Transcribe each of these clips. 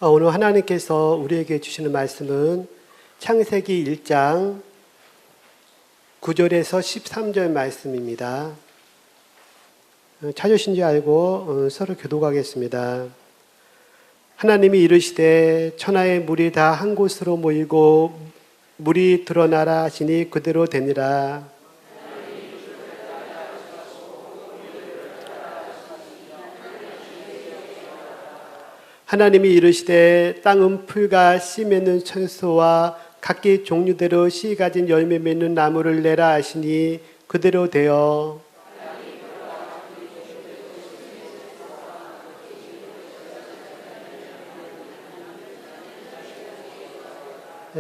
오늘 하나님께서 우리에게 주시는 말씀은 창세기 1장 9절에서 13절 말씀입니다. 찾으신지 알고 서로 교독하겠습니다. 하나님이 이르시되 천하의 물이 다 한 곳으로 모이고 물이 드러나라 하시니 그대로 되니라. 하나님이 이르시되 땅은 풀과 씨 맺는 천소와 각기 종류대로 씨 가진 열매 맺는 나무를 내라 하시니 그대로 되어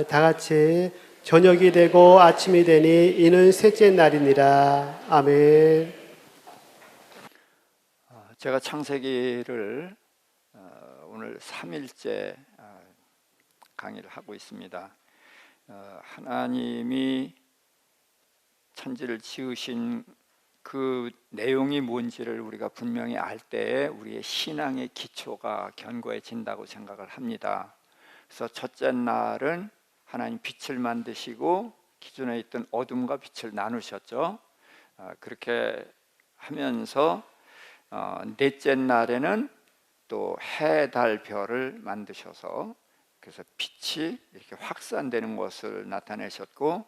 다 같이 저녁이 되고 아침이 되니 이는 셋째 날이니라. 아멘. 제가 창세기를 오늘 3일째 강의를 하고 있습니다. 하나님이 천지를 지으신 그 내용이 뭔지를 우리가 분명히 알 때에 우리의 신앙의 기초가 견고해진다고 생각을 합니다. 그래서 첫째 날은 하나님 빛을 만드시고 기존에 있던 어둠과 빛을 나누셨죠. 그렇게 하면서 넷째 날에는 또 해, 달, 별을 만드셔서 그래서 빛이 이렇게 확산되는 것을 나타내셨고,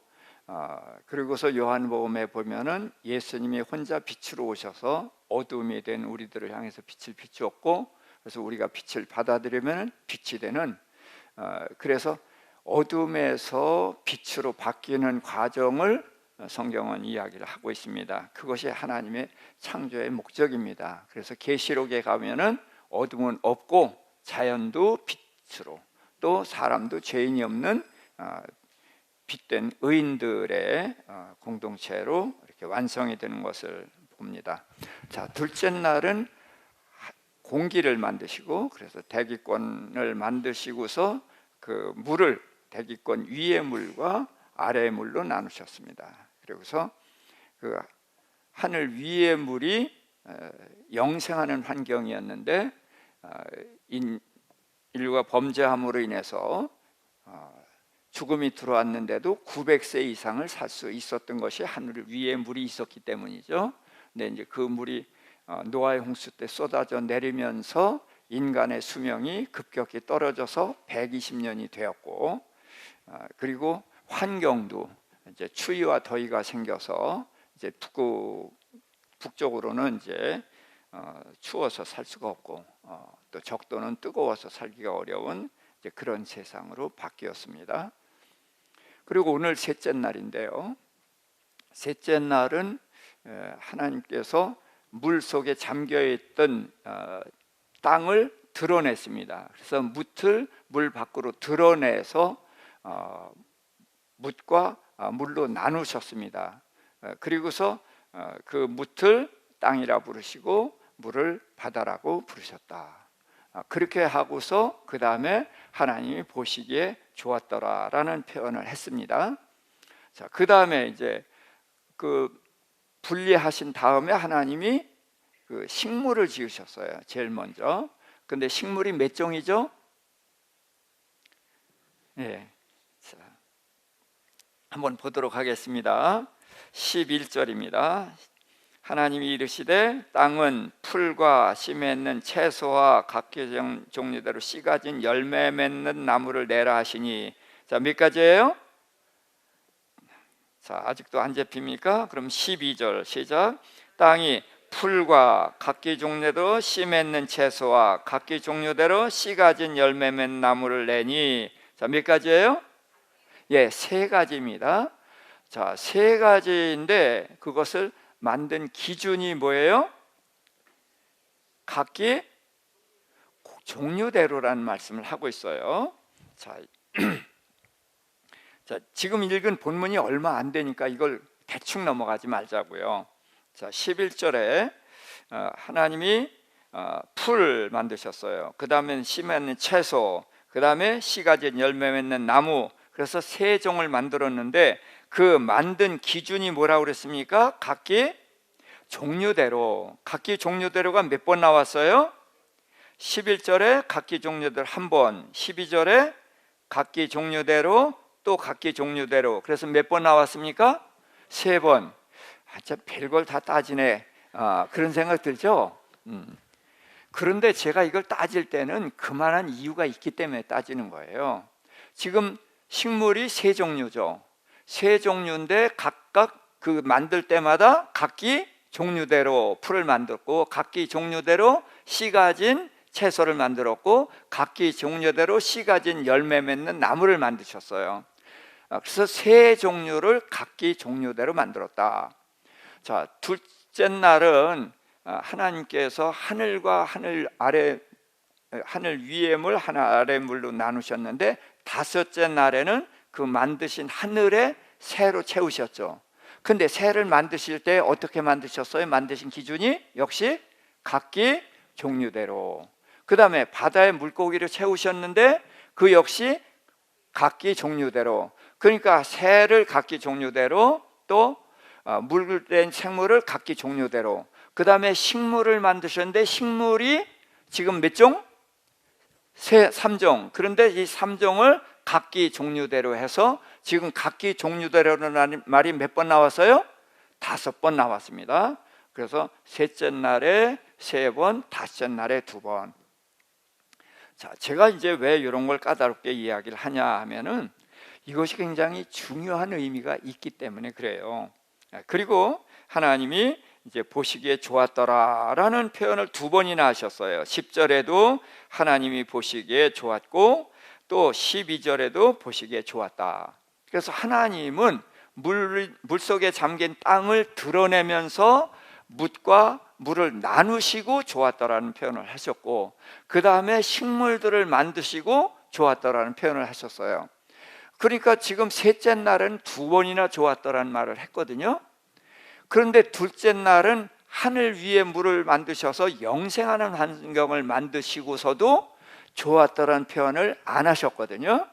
그리고서 요한복음에 보면은 예수님이 혼자 빛으로 오셔서 어둠이 된 우리들을 향해서 빛을 비추었고, 그래서 우리가 빛을 받아들이면 빛이 되는, 그래서 어둠에서 빛으로 바뀌는 과정을 성경은 이야기를 하고 있습니다. 그것이 하나님의 창조의 목적입니다. 그래서 계시록에 가면은 어둠은 없고 자연도 빛으로, 또 사람도 죄인이 없는 빛된 의인들의 공동체로 이렇게 완성이 되는 것을 봅니다. 자, 둘째 날은 공기를 만드시고, 그래서 대기권을 만드시고서 그 물을 대기권 위의 물과 아래의 물로 나누셨습니다. 그리고서 그 하늘 위의 물이 영생하는 환경이었는데, 인류가 범죄함으로 인해서 죽음이 들어왔는데도 900세 이상을 살 수 있었던 것이 하늘 위에 물이 있었기 때문이죠. 근데 이제 그 물이 노아의 홍수 때 쏟아져 내리면서 인간의 수명이 급격히 떨어져서 120년이 되었고, 그리고 환경도 이제 추위와 더위가 생겨서 이제 북쪽으로는 이제 추워서 살 수가 없고, 또 적도는 뜨거워서 살기가 어려운 이제 그런 세상으로 바뀌었습니다. 그리고 오늘 셋째 날인데요, 셋째 날은 하나님께서 물 속에 잠겨있던 땅을 드러냈습니다. 그래서 뭇을 물 밖으로 드러내서 뭇과 물로 나누셨습니다. 그리고서 그 뭇을 땅이라 부르시고 물을 바다라고 부르셨다. 그렇게 하고서 그 다음에 하나님이 보시기에 좋았더라라는 표현을 했습니다. 자, 그 다음에 이제 그 분리하신 다음에 하나님이 그 식물을 지으셨어요. 제일 먼저. 근데 식물이 몇 종이죠? 예. 자, 한번 보도록 하겠습니다. 11절입니다. 하나님이 이르시되 땅은 풀과 씨 맺는 채소와 각기 종류대로 씨 가진 열매 맺는 나무를 내라 하시니, 자, 몇 가지예요? 자, 아직도 안 잡힙니까? 그럼 12절 시작. 땅이 풀과 각기 종류대로 씨 맺는 채소와 각기 종류대로 씨 가진 열매 맺는 나무를 내니, 자, 몇 가지예요? 예, 세 가지입니다. 자, 세 가지인데 그것을 만든 기준이 뭐예요? 각기 종류대로라는 말씀을 하고 있어요. 자, 자, 지금 읽은 본문이 얼마 안 되니까 이걸 대충 넘어가지 말자고요. 자, 11절에 하나님이 풀 만드셨어요. 그 다음에 씨 맺는 채소, 그 다음에 씨 가진 열매 맺는 나무, 그래서 세 종을 만들었는데 그 만든 기준이 뭐라고 그랬습니까? 각기 종류대로. 각기 종류대로가 몇 번 나왔어요? 11절에 각기 종류대로 한 번, 12절에 각기 종류대로 또 각기 종류대로. 그래서 몇 번 나왔습니까? 3번. 진짜 별걸 다 따지네. 그런 생각 들죠? 그런데 제가 이걸 따질 때는 그만한 이유가 있기 때문에 따지는 거예요. 지금 식물이 3종류죠. 3종류인데 각각 그 만들 때마다 각기 종류대로 풀을 만들고, 각기 종류대로 씨 가진 채소를 만들었고, 각기 종류대로 씨 가진 열매 맺는 나무를 만드셨어요. 그래서 3종류를 각기 종류대로 만들었다. 자, 둘째 날은 하나님께서 하늘과 하늘 아래, 하늘 위의 물, 하늘 아래 물로 나누셨는데, 5째 날에는 그 만드신 하늘에 새로 채우셨죠. 근데 새를 만드실 때 어떻게 만드셨어요? 만드신 기준이 역시 각기 종류대로. 그 다음에 바다에 물고기를 채우셨는데 그 역시 각기 종류대로. 그러니까 새를 각기 종류대로, 또 물된 생물을 각기 종류대로. 그 다음에 식물을 만드셨는데 식물이 지금 몇 종? 3종. 그런데 이 3종을 각기 종류대로 해서 지금 각기 종류대로라는 말이 몇 번 나왔어요? 5번 나왔습니다. 그래서 셋째 날에 3번, 5째 날에 2번. 자, 제가 이제 왜 이런 걸 까다롭게 이야기를 하냐 하면은 이것이 굉장히 중요한 의미가 있기 때문에 그래요. 그리고 하나님이 이제 보시기에 좋았더라라는 표현을 2번이나 하셨어요. 10절에도 하나님이 보시기에 좋았고, 또 12절에도 보시기에 좋았다. 그래서 하나님은 물속에 잠긴 땅을 드러내면서 묻과 물을 나누시고 좋았더라는 표현을 하셨고, 그 다음에 식물들을 만드시고 좋았더라는 표현을 하셨어요. 그러니까 지금 셋째 날은 2번이나 좋았더라는 말을 했거든요. 그런데 둘째 날은 하늘 위에 물을 만드셔서 영생하는 환경을 만드시고서도 좋았더라는 표현을 안 하셨거든요.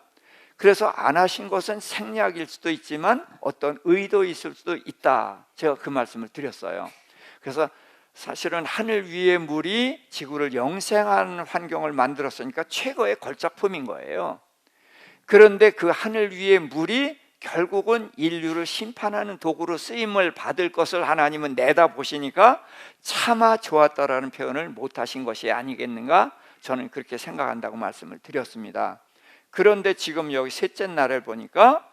그래서 안 하신 것은 생략일 수도 있지만 어떤 의도 있을 수도 있다, 제가 그 말씀을 드렸어요. 그래서 사실은 하늘 위의 물이 지구를 영생하는 환경을 만들었으니까 최고의 걸작품인 거예요. 그런데 그 하늘 위의 물이 결국은 인류를 심판하는 도구로 쓰임을 받을 것을 하나님은 내다보시니까 차마 좋았다라는 표현을 못하신 것이 아니겠는가, 저는 그렇게 생각한다고 말씀을 드렸습니다. 그런데 지금 여기 셋째 날을 보니까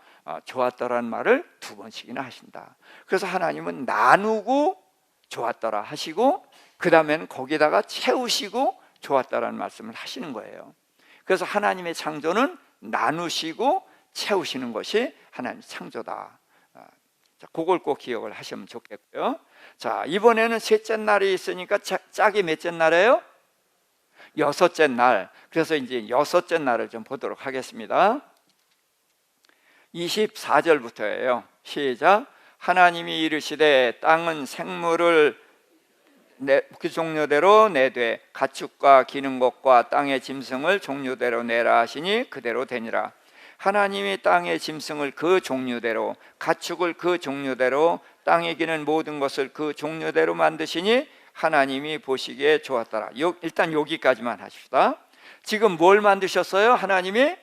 좋았더라는 말을 2번씩이나 하신다. 그래서 하나님은 나누고 좋았더라 하시고, 그 다음에는 거기다가 채우시고 좋았더라는 말씀을 하시는 거예요. 그래서 하나님의 창조는 나누시고 채우시는 것이 하나님의 창조다. 자, 그걸 꼭 기억을 하시면 좋겠고요. 자, 이번에는 셋째 날이 있으니까 짝이 몇째 날이에요? 6째 날. 그래서 이제 6째 날을 좀 보도록 하겠습니다. 24절부터예요. 시작. 하나님이 이르시되 땅은 생물을 그 종류대로 내되 가축과 기는 것과 땅의 짐승을 종류대로 내라 하시니 그대로 되니라. 하나님이 땅의 짐승을 그 종류대로, 가축을 그 종류대로, 땅에 기는 모든 것을 그 종류대로 만드시니 하나님이 보시기에 좋았더라. 일단 여기까지만 하십시다. 지금 뭘 만드셨어요? 하나님이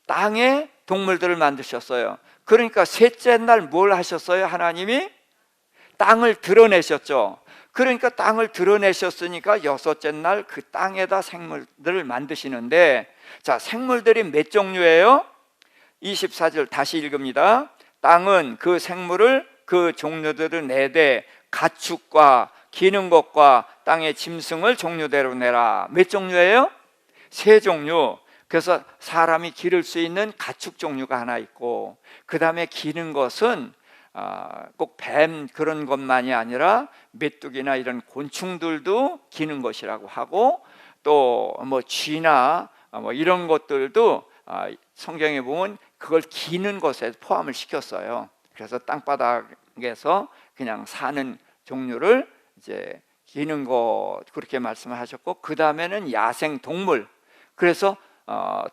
땅에 동물들을 만드셨어요. 그러니까 셋째 날 뭘 하셨어요? 하나님이 땅을 드러내셨죠. 그러니까 땅을 드러내셨으니까 6째 날 그 땅에다 생물들을 만드시는데, 자, 생물들이 몇 종류예요? 24절 다시 읽습니다. 땅은 그 생물을 그 종류들을 내되 가축과 기는 것과 땅의 짐승을 종류대로 내라. 몇 종류예요? 3종류. 그래서 사람이 기를 수 있는 가축 종류가 하나 있고, 그 다음에 기는 것은 꼭 뱀 그런 것만이 아니라 메뚜기나 이런 곤충들도 기는 것이라고 하고, 또 뭐 쥐나 뭐 이런 것들도 성경에 보면 그걸 기는 것에 포함을 시켰어요. 그래서 땅바닥에서 그냥 사는 종류를 이제 기는 것, 그렇게 말씀을 하셨고, 그 다음에는 야생 동물. 그래서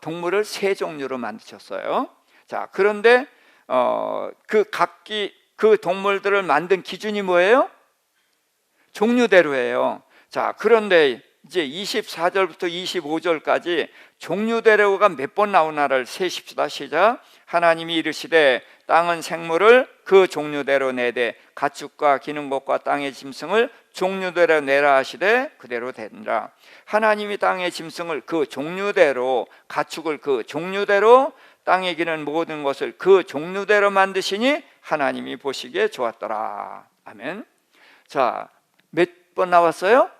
동물을 3종류로 만드셨어요. 자, 그런데 그 동물들을 만든 기준이 뭐예요? 종류대로예요. 자, 그런데 이제 24절부터 25절까지 종류대로가 몇 번 나오나를 세십시다. 시작. 하나님이 이르시되 땅은 생물을 그 종류대로 내되 가축과 기는 것과 땅의 짐승을 종류대로 내라 하시되 그대로 되니라. 하나님이 땅의 짐승을 그 종류대로, 가축을 그 종류대로, 땅에 기는 모든 것을 그 종류대로 만드시니 하나님이 보시기에 좋았더라. 아멘. 자, 몇 번 나왔어요?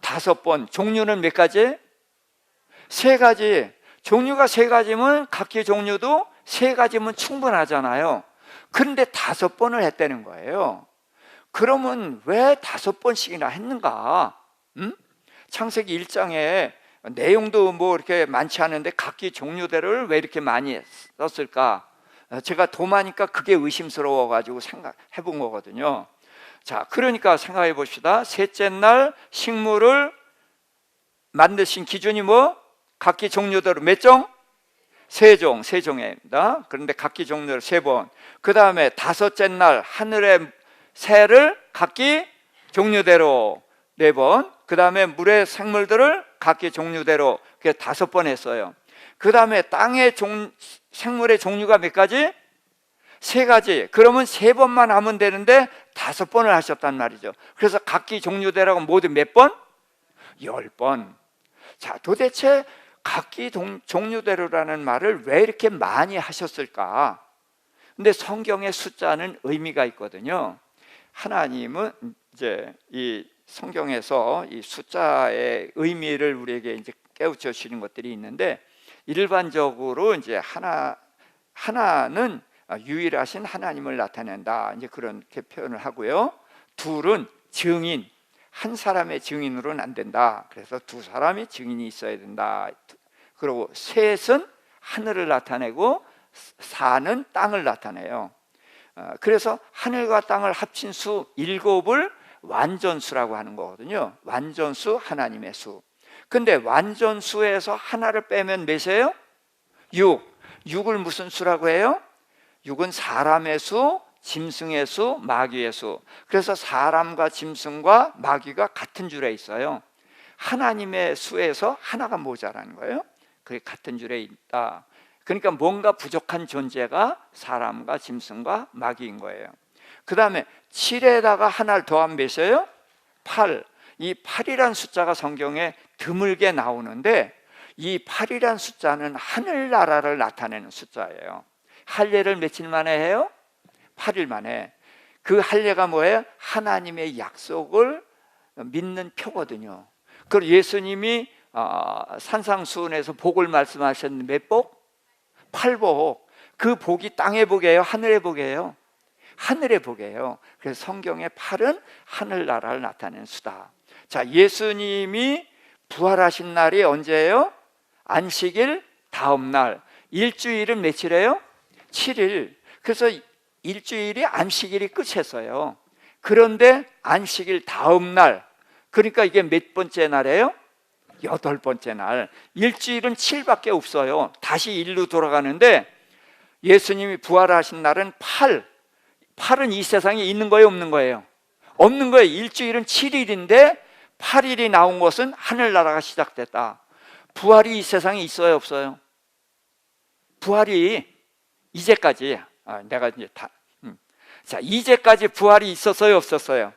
5번. 종류는 몇 가지? 3가지. 종류가 3가지면 각기 종류도 3가지면 충분하잖아요. 그런데 5번을 했다는 거예요. 그러면 왜 5번씩이나 했는가? 창세기 1장에 내용도 뭐 이렇게 많지 않은데 각기 종류대로를 왜 이렇게 많이 썼을까? 제가 도마니까 그게 의심스러워 가지고 생각해 본 거거든요. 자, 그러니까 생각해 봅시다. 셋째 날 식물을 만드신 기준이 뭐? 각기 종류대로 몇 종? 3종, 3종입니다. 그런데 각기 종류대로 3번. 그 다음에 5째 날 하늘의 새를 각기 종류대로 4번. 그 다음에 물의 생물들을 각기 종류대로 5번 했어요. 그 다음에 땅의 생물의 종류가 몇 가지? 3가지. 그러면 3번만 하면 되는데 5번을 하셨단 말이죠. 그래서 각기 종류대로가 모두 몇 번? 10번. 자, 도대체 각기 종류대로라는 말을 왜 이렇게 많이 하셨을까? 근데 성경의 숫자는 의미가 있거든요. 하나님은 이제 이 성경에서 이 숫자의 의미를 우리에게 이제 깨우쳐 주시는 것들이 있는데, 일반적으로 이제 하나는 유일하신 하나님을 나타낸다, 이제 그렇게 표현을 하고요. 둘은 증인, 한 사람의 증인으로는 안 된다. 그래서 2사람의 증인이 있어야 된다. 그리고 셋은 하늘을 나타내고 4는 땅을 나타내요. 그래서 하늘과 땅을 합친 수 7을 완전수라고 하는 거거든요. 완전수, 하나님의 수. 근데 완전수에서 하나를 빼면 몇이에요? 6. 6을 무슨 수라고 해요? 6은 사람의 수, 짐승의 수, 마귀의 수. 그래서 사람과 짐승과 마귀가 같은 줄에 있어요. 하나님의 수에서 하나가 모자라는 거예요. 그게 같은 줄에 있다. 그러니까 뭔가 부족한 존재가 사람과 짐승과 마귀인 거예요. 그 다음에 7에다가 하나를 더하면 몇이에요? 8. 이 8이란 숫자가 성경에 드물게 나오는데, 이 8이란 숫자는 하늘나라를 나타내는 숫자예요. 할례를 며칠 만에 해요? 8일 만에. 그 할례가 뭐예요? 하나님의 약속을 믿는 표거든요. 그리고 예수님이 산상수훈에서 복을 말씀하셨는데 몇 복? 8복. 그 복이 땅의 복이에요? 하늘의 복이에요? 하늘의 복이에요. 그래서 성경의 8은 하늘나라를 나타내는 수다. 자, 예수님이 부활하신 날이 언제예요? 안식일 다음 날. 일주일은 며칠이에요? 7일. 그래서 일주일이 안식일이 끝이었어요. 그런데 안식일 다음 날, 그러니까 이게 몇 번째 날이에요? 8번째 날. 일주일은 7밖에 없어요. 다시 1로 돌아가는데, 예수님이 부활하신 날은 8. 8은 이 세상에 있는 거예요, 없는 거예요? 없는 거예요. 일주일은 7일인데 8일이 나온 것은 하늘나라가 시작됐다. 부활이 이 세상에 있어요, 없어요? 부활이 이제까지, 내가 이제 자, 이제까지 부활이 있었어요, 없었어요?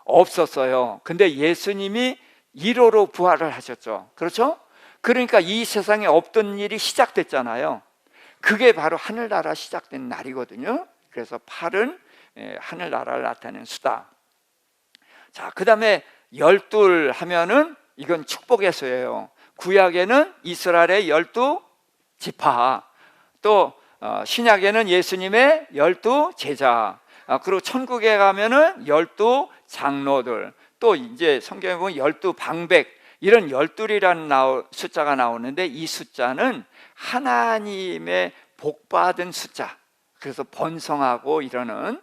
없었어요. 근데 예수님이 1호로 부활을 하셨죠. 그렇죠? 그러니까 이 세상에 없던 일이 시작됐잖아요. 그게 바로 하늘나라 시작된 날이거든요. 그래서 8은 하늘나라를 나타내는 수다. 자, 그 다음에 12 하면은 이건 축복의 수예요. 구약에는 이스라엘의 12지파, 또 신약에는 예수님의 12제자, 그리고 천국에 가면은 12장로들, 또 이제 성경에 보면 12방백, 이런 12이라는 숫자가 나오는데, 이 숫자는 하나님의 복받은 숫자, 그래서 번성하고 이러는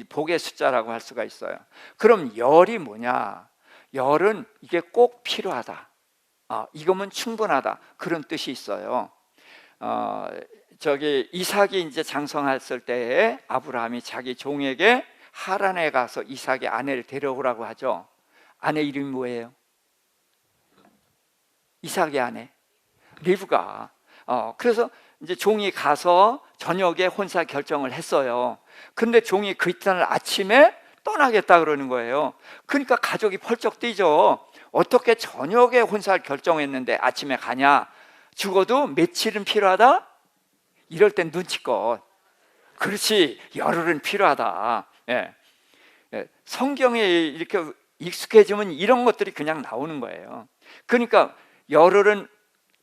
복의 숫자라고 할 수가 있어요. 그럼 열이 뭐냐? 열은 이게 꼭 필요하다, 이거면 충분하다, 그런 뜻이 있어요. 이삭이 이제 장성했을 때에 아브라함이 자기 종에게 하란에 가서 이삭의 아내를 데려오라고 하죠. 아내 이름이 뭐예요? 이삭의 아내 리브가. 그래서 이제 종이 가서 저녁에 혼사 결정을 했어요. 근데 종이 그 이튿날 아침에 떠나겠다 그러는 거예요. 그러니까 가족이 펄쩍 뛰죠. 어떻게 저녁에 혼사를 결정했는데 아침에 가냐? 죽어도 며칠은 필요하다? 이럴 땐 눈치껏, 그렇지, 열흘은 필요하다. 예. 성경에 이렇게 익숙해지면 이런 것들이 그냥 나오는 거예요. 그러니까 열흘은,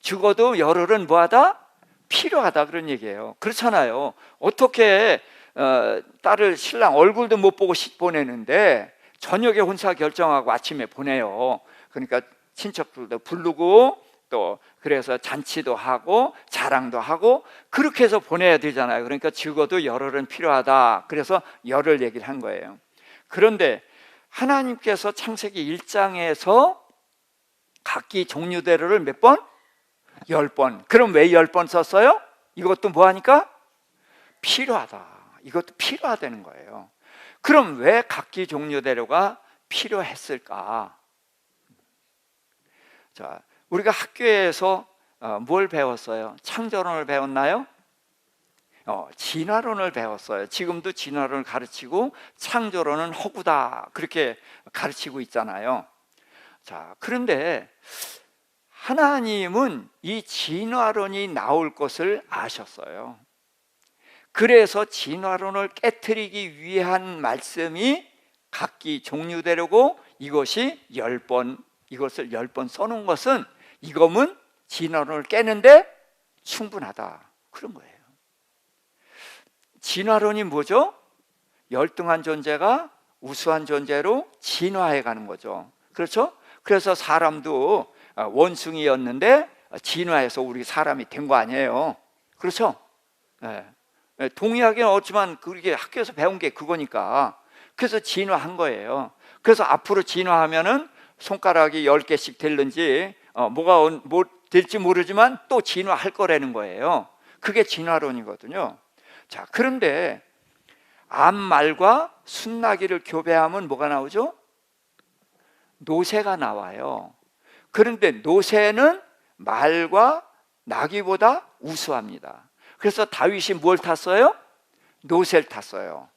죽어도 열흘은 뭐하다? 필요하다, 그런 얘기예요. 그렇잖아요. 어떻게 딸을, 신랑 얼굴도 못 보고 보내는데 저녁에 혼사 결정하고 아침에 보내요. 그러니까 친척들도 부르고 또 그래서 잔치도 하고 자랑도 하고 그렇게 해서 보내야 되잖아요. 그러니까 죽어도 열흘은 필요하다. 그래서 열흘 얘기를 한 거예요. 그런데 하나님께서 창세기 1장에서 각기 종류대로를 몇 번? 10번. 그럼 왜 10번 썼어요? 이것도 뭐 하니까? 필요하다. 이것도 필요하다는 거예요. 그럼 왜 각기 종류대로가 필요했을까? 자, 우리가 학교에서 뭘 배웠어요? 창조론을 배웠나요? 진화론을 배웠어요. 지금도 진화론을 가르치고 창조론은 허구다, 그렇게 가르치고 있잖아요. 자, 그런데 하나님은 이 진화론이 나올 것을 아셨어요. 그래서 진화론을 깨트리기 위한 말씀이 각기 종류대로고 이것이 10번, 이것을 10번 써놓은 것은 이거면 진화론을 깨는데 충분하다, 그런 거예요. 진화론이 뭐죠? 열등한 존재가 우수한 존재로 진화해 가는 거죠. 그렇죠? 그래서 사람도 원숭이였는데 진화해서 우리 사람이 된 거 아니에요. 그렇죠? 네. 동의하기는 어렵지만 그게 학교에서 배운 게 그거니까. 그래서 진화한 거예요. 그래서 앞으로 진화하면은 손가락이 10개씩 될는지 뭐가 뭐 될지 모르지만 또 진화할 거라는 거예요. 그게 진화론이거든요. 자, 그런데 암말과 순나기를 교배하면 뭐가 나오죠? 노새가 나와요. 그런데 노새는 말과 나귀보다 우수합니다. 그래서 다윗이 뭘 탔어요? 노새를 탔어요.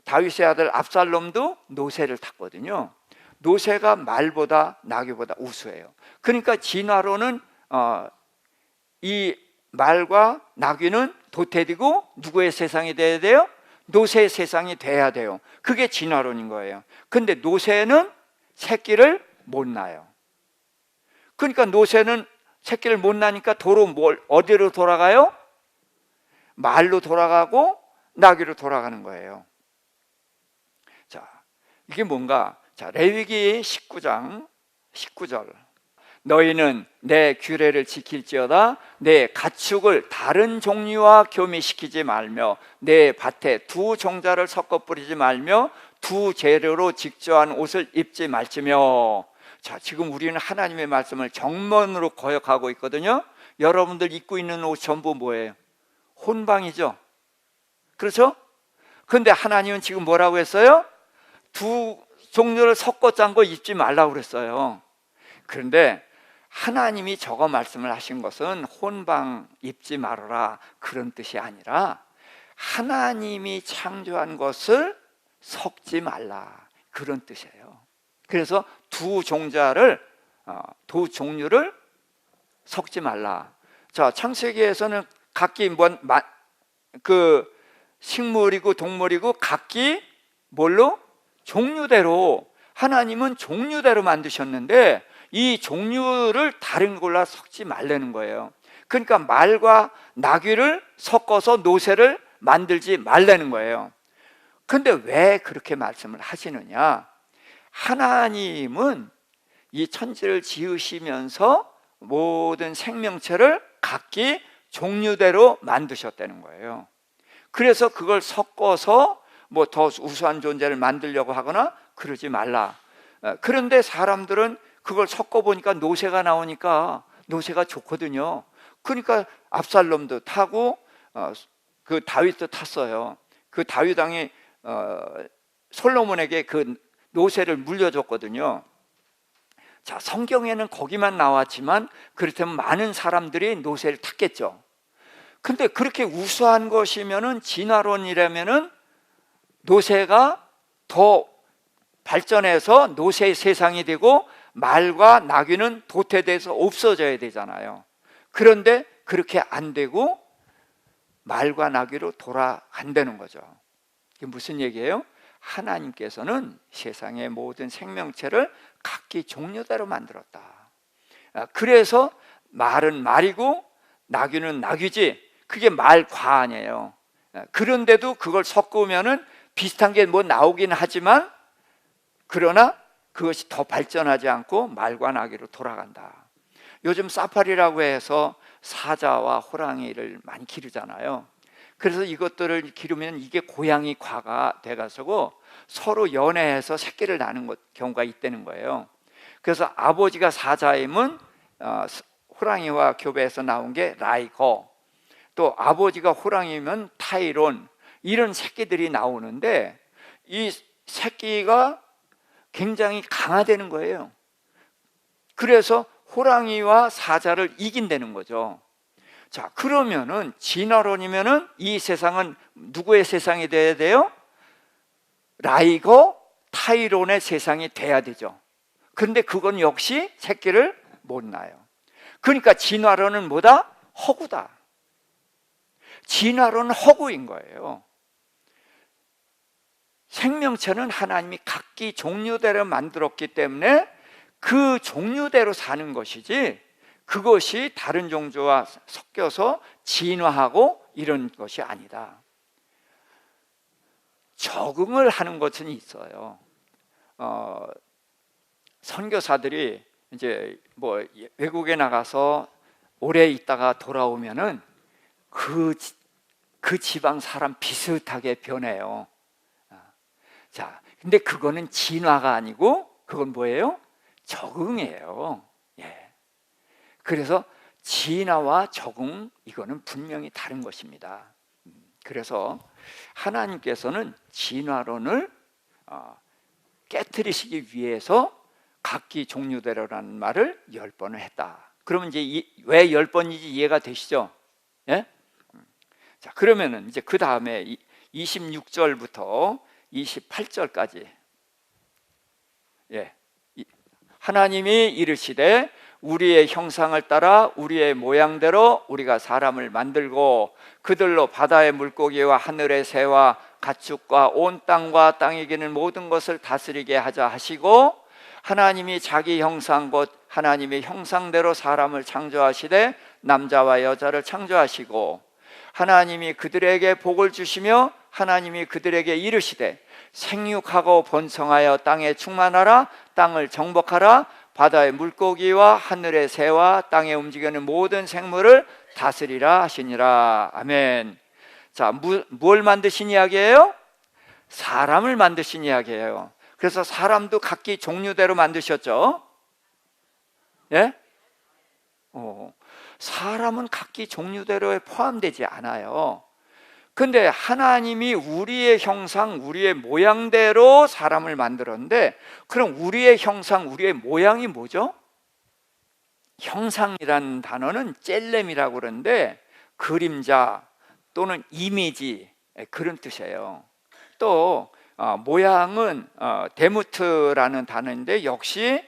다윗의 아들 압살롬도 노새를 탔거든요. 노새가 말보다 나귀보다 우수해요. 그러니까 진화론은 이 말과 나귀는 도태되고 누구의 세상이 돼야 돼요? 노새의 세상이 돼야 돼요. 그게 진화론인 거예요. 근데 노새는 새끼를 못 낳아요. 그러니까 노새는 새끼를 못 낳으니까 어디로 돌아가요? 말로 돌아가고 나귀로 돌아가는 거예요. 자, 이게 뭔가? 자, 레위기 19장 19절. 너희는 내 규례를 지킬지어다. 내 가축을 다른 종류와 교미시키지 말며 내 밭에 두 종자를 섞어 뿌리지 말며 두 재료로 직조한 옷을 입지 말지며. 자, 지금 우리는 하나님의 말씀을 정면으로 거역하고 있거든요. 여러분들 입고 있는 옷 전부 뭐예요? 혼방이죠. 그렇죠? 그런데 하나님은 지금 뭐라고 했어요? 두 종류를 섞어 짠 거 입지 말라고 그랬어요. 그런데 하나님이 저거 말씀을 하신 것은 혼방 입지 말아라, 그런 뜻이 아니라 하나님이 창조한 것을 섞지 말라, 그런 뜻이에요. 그래서 두 종류를 섞지 말라. 자, 창세기에서는 각기 그 식물이고 동물이고 각기 뭘로? 종류대로. 하나님은 종류대로 만드셨는데 이 종류를 다른 걸로 섞지 말라는 거예요. 그러니까 말과 나귀를 섞어서 노새를 만들지 말라는 거예요. 그런데 왜 그렇게 말씀을 하시느냐? 하나님은 이 천지를 지으시면서 모든 생명체를 각기 종류대로 만드셨다는 거예요. 그래서 그걸 섞어서 뭐 더 우수한 존재를 만들려고 하거나 그러지 말라. 그런데 사람들은 그걸 섞어 보니까 노새가 나오니까 노새가 좋거든요. 그러니까 압살롬도 타고 그 다윗도 탔어요. 그 다윗 왕이 솔로몬에게 그 노새를 물려줬거든요. 자, 성경에는 거기만 나왔지만 그렇다면 많은 사람들이 노새를 탔겠죠. 근데 그렇게 우수한 것이면은, 진화론이라면은 노새가 더 발전해서 노새 세상이 되고 말과 나귀는 도태돼서 없어져야 되잖아요. 그런데 그렇게 안 되고 말과 나귀로 돌아간다는 거죠. 이게 무슨 얘기예요? 하나님께서는 세상의 모든 생명체를 각기 종류대로 만들었다. 그래서 말은 말이고 나귀는 나귀지, 그게 말과 아니에요. 그런데도 그걸 섞으면은 비슷한 게 뭐 나오긴 하지만, 그러나 그것이 더 발전하지 않고 말과 나귀로 돌아간다. 요즘 사파리라고 해서 사자와 호랑이를 많이 기르잖아요. 그래서 이것들을 기르면 이게 고양이 과가 돼가지고 서로 연애해서 새끼를 낳는 경우가 있다는 거예요. 그래서 아버지가 사자임은 호랑이와 교배해서 나온 게 라이거, 또 아버지가 호랑이면 타이론, 이런 새끼들이 나오는데 이 새끼가 굉장히 강화되는 거예요. 그래서 호랑이와 사자를 이긴다는 거죠. 자, 그러면은 진화론이면은 이 세상은 누구의 세상이 돼야 돼요? 라이거, 타이론의 세상이 돼야 되죠. 그런데 그건 역시 새끼를 못 낳아요. 그러니까 진화론은 뭐다? 허구다. 진화론은 허구인 거예요. 생명체는 하나님이 각기 종류대로 만들었기 때문에 그 종류대로 사는 것이지, 그것이 다른 종류와 섞여서 진화하고 이런 것이 아니다. 적응을 하는 것은 있어요. 선교사들이 이제 뭐 외국에 나가서 오래 있다가 돌아오면은 그 지방 사람 비슷하게 변해요. 자, 근데 그거는 진화가 아니고 그건 뭐예요? 적응이에요. 예. 그래서 진화와 적응, 이거는 분명히 다른 것입니다. 그래서 하나님께서는 진화론을 깨트리시기 위해서 각기 종류대로라는 말을 10번을 했다. 그러면 이제 왜 10번인지 이해가 되시죠? 예? 자, 그러면은 이제 그 다음에 26절부터 28절까지, 예, 하나님이 이르시되 우리의 형상을 따라 우리의 모양대로 우리가 사람을 만들고 그들로 바다의 물고기와 하늘의 새와 가축과 온 땅과 땅에 기는 모든 것을 다스리게 하자 하시고, 하나님이 자기 형상 곧 하나님의 형상대로 사람을 창조하시되 남자와 여자를 창조하시고, 하나님이 그들에게 복을 주시며 하나님이 그들에게 이르시되 생육하고 번성하여 땅에 충만하라, 땅을 정복하라, 바다의 물고기와 하늘의 새와 땅에 움직이는 모든 생물을 다스리라 하시니라. 아멘. 자, 뭘 만드신 이야기예요? 사람을 만드신 이야기예요. 그래서 사람도 각기 종류대로 만드셨죠? 예? 사람은 각기 종류대로에 포함되지 않아요. 근데 하나님이 우리의 형상, 우리의 모양대로 사람을 만들었는데, 그럼 우리의 형상, 우리의 모양이 뭐죠? 형상이라는 단어는 젤렘이라고 그러는데 그림자 또는 이미지, 그런 뜻이에요. 또 모양은 데무트라는 단어인데 역시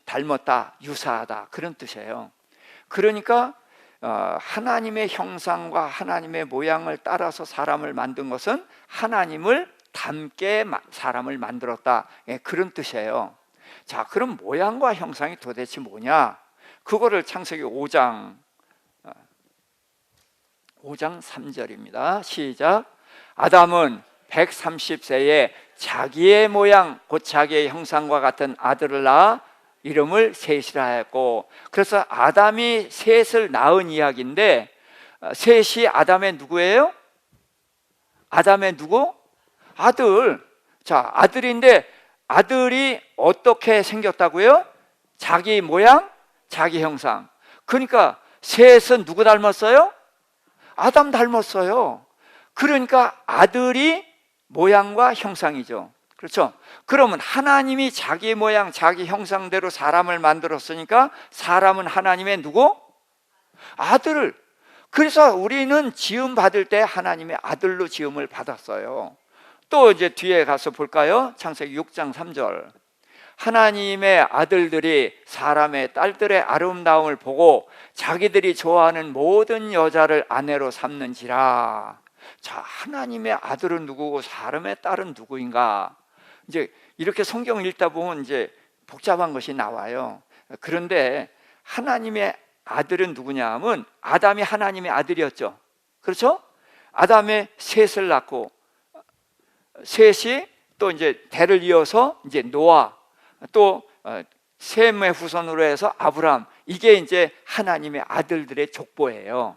닮았다, 유사하다, 그런 뜻이에요. 그러니까 하나님의 형상과 하나님의 모양을 따라서 사람을 만든 것은 하나님을 닮게 사람을 만들었다, 그런 뜻이에요. 자, 그럼 모양과 형상이 도대체 뭐냐? 그거를 창세기 5장 3절입니다. 시작. 아담은 130세에 자기의 모양 곧 자기의 형상과 같은 아들을 낳아 이름을 셋이라 하였고, 그래서 아담이 셋을 낳은 이야기인데, 셋이 아담의 누구예요? 아담의 누구? 아들. 자, 아들인데 아들이 어떻게 생겼다고요? 자기 모양, 자기 형상. 그러니까 셋은 누구 닮았어요? 아담 닮았어요. 그러니까 아들이 모양과 형상이죠. 그렇죠? 그러면 하나님이 자기 모양, 자기 형상대로 사람을 만들었으니까 사람은 하나님의 누구? 아들을. 그래서 우리는 지음 받을 때 하나님의 아들로 지음을 받았어요. 또 이제 뒤에 가서 볼까요? 창세기 6장 3절. 하나님의 아들들이 사람의 딸들의 아름다움을 보고 자기들이 좋아하는 모든 여자를 아내로 삼는지라. 자, 하나님의 아들은 누구고 사람의 딸은 누구인가? 이제 이렇게 성경 읽다 보면 이제 복잡한 것이 나와요. 그런데 하나님의 아들은 누구냐 하면 아담이 하나님의 아들이었죠. 그렇죠? 아담의 셋을 낳고 셋이 또 이제 대를 이어서 이제 노아, 또 셈의 후손으로 해서 아브라함, 이게 이제 하나님의 아들들의 족보예요.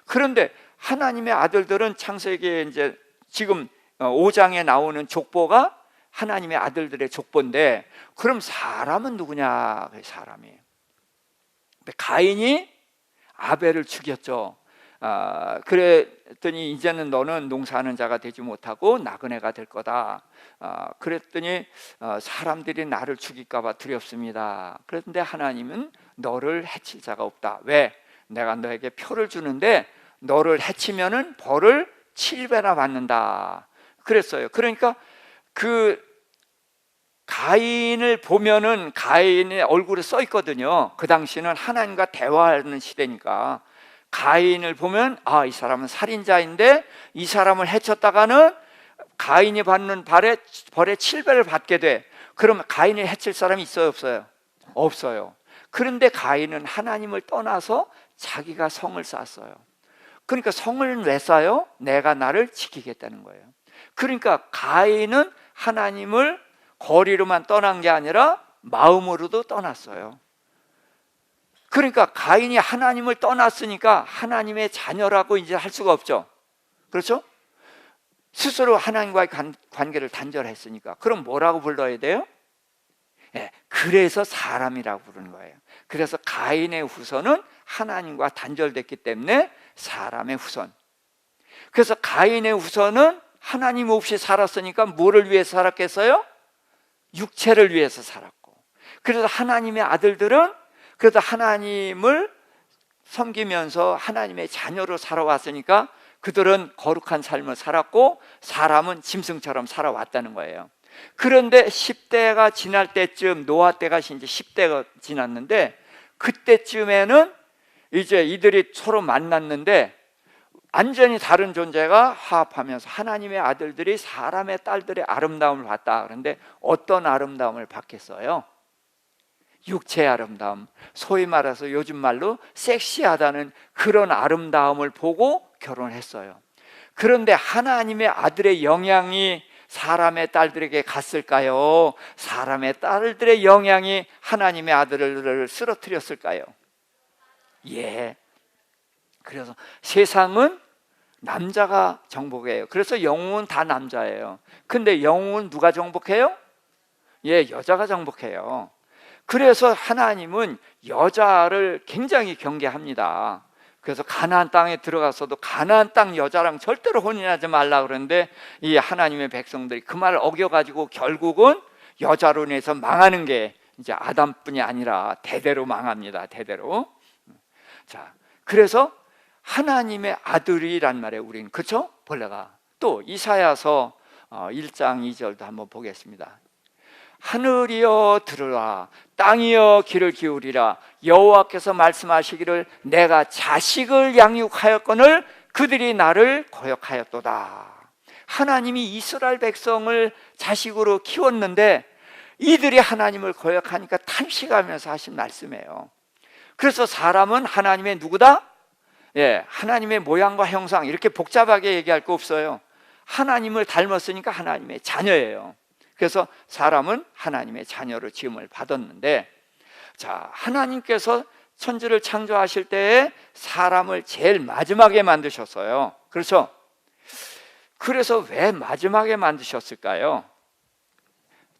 그런데 하나님의 아들들은 창세기에 이제 지금 5장에 나오는 족보가 하나님의 아들들의 족보인데, 그럼 사람은 누구냐? 사람이. 가인이 아벨을 죽였죠. 그랬더니 이제는 너는 농사하는 자가 되지 못하고 나그네가 될 거다. 그랬더니 사람들이 나를 죽일까 봐 두렵습니다. 그런데 하나님은 너를 해칠 자가 없다. 왜? 내가 너에게 표를 주는데 너를 해치면은 벌을 7배나 받는다. 그랬어요. 그러니까 그 가인을 보면은 가인의 얼굴에 써 있거든요. 그 당시는 하나님과 대화하는 시대니까 가인을 보면 이 사람은 살인자인데 이 사람을 해쳤다가는 가인이 받는 벌의 7배를 받게 돼. 그러면 가인을 해칠 사람이 있어요, 없어요? 없어요. 그런데 가인은 하나님을 떠나서 자기가 성을 쌓았어요. 그러니까 성을 왜 쌓아요? 내가 나를 지키겠다는 거예요. 그러니까 가인은 하나님을 거리로만 떠난 게 아니라 마음으로도 떠났어요. 그러니까 가인이 하나님을 떠났으니까 하나님의 자녀라고 이제 할 수가 없죠. 그렇죠? 스스로 하나님과의 관계를 단절했으니까. 그럼 뭐라고 불러야 돼요? 그래서 사람이라고 부르는 거예요. 그래서 가인의 후손은 하나님과 단절됐기 때문에 사람의 후손. 그래서 가인의 후손은 하나님 없이 살았으니까 뭐를 위해서 살았겠어요? 육체를 위해서 살았고. 그래서 하나님의 아들들은 그래서 하나님을 섬기면서 하나님의 자녀로 살아왔으니까 그들은 거룩한 삶을 살았고 사람은 짐승처럼 살아왔다는 거예요. 그런데 10대가 지날 때쯤, 노아 때가 이제 10대가 지났는데 그때쯤에는 이제 이들이 서로 만났는데 완전히 다른 존재가 화합하면서 하나님의 아들들이 사람의 딸들의 아름다움을 봤다. 그런데 어떤 아름다움을 봤겠어요? 육체의 아름다움, 소위 말해서 요즘 말로 섹시하다는 그런 아름다움을 보고 결혼했어요. 그런데 하나님의 아들의 영향이 사람의 딸들에게 갔을까요? 사람의 딸들의 영향이 하나님의 아들을 쓰러뜨렸을까요? 예. 그래서 세상은 남자가 정복해요. 그래서 영웅은 다 남자예요. 근데 영웅은 누가 정복해요? 여자가 정복해요. 그래서 하나님은 여자를 굉장히 경계합니다. 그래서 가나안 땅에 들어가서도 가나안 땅 여자랑 절대로 혼인하지 말라 그러는데 이 하나님의 백성들이 그 말을 어겨가지고 결국은 여자로 인해서 망하는 게 이제 아담뿐이 아니라 대대로 망합니다. 대대로. 자, 그래서 하나님의 아들이란 말이에요. 우리는. 그렇죠? 본래가. 또 이사야서 1장 2절도 한번 보겠습니다. 하늘이여 들으라, 땅이여 귀를 기울이라. 여호와께서 말씀하시기를 내가 자식을 양육하였거늘 그들이 나를 거역하였도다. 하나님이 이스라엘 백성을 자식으로 키웠는데 이들이 하나님을 거역하니까 탄식하면서 하신 말씀이에요. 그래서 사람은 하나님의 누구다? 하나님의 모양과 형상, 이렇게 복잡하게 얘기할 거 없어요. 하나님을 닮았으니까 하나님의 자녀예요. 그래서 사람은 하나님의 자녀로 지음을 받았는데, 자, 하나님께서 천지를 창조하실 때에 사람을 제일 마지막에 만드셨어요. 그렇죠? 그래서 왜 마지막에 만드셨을까요?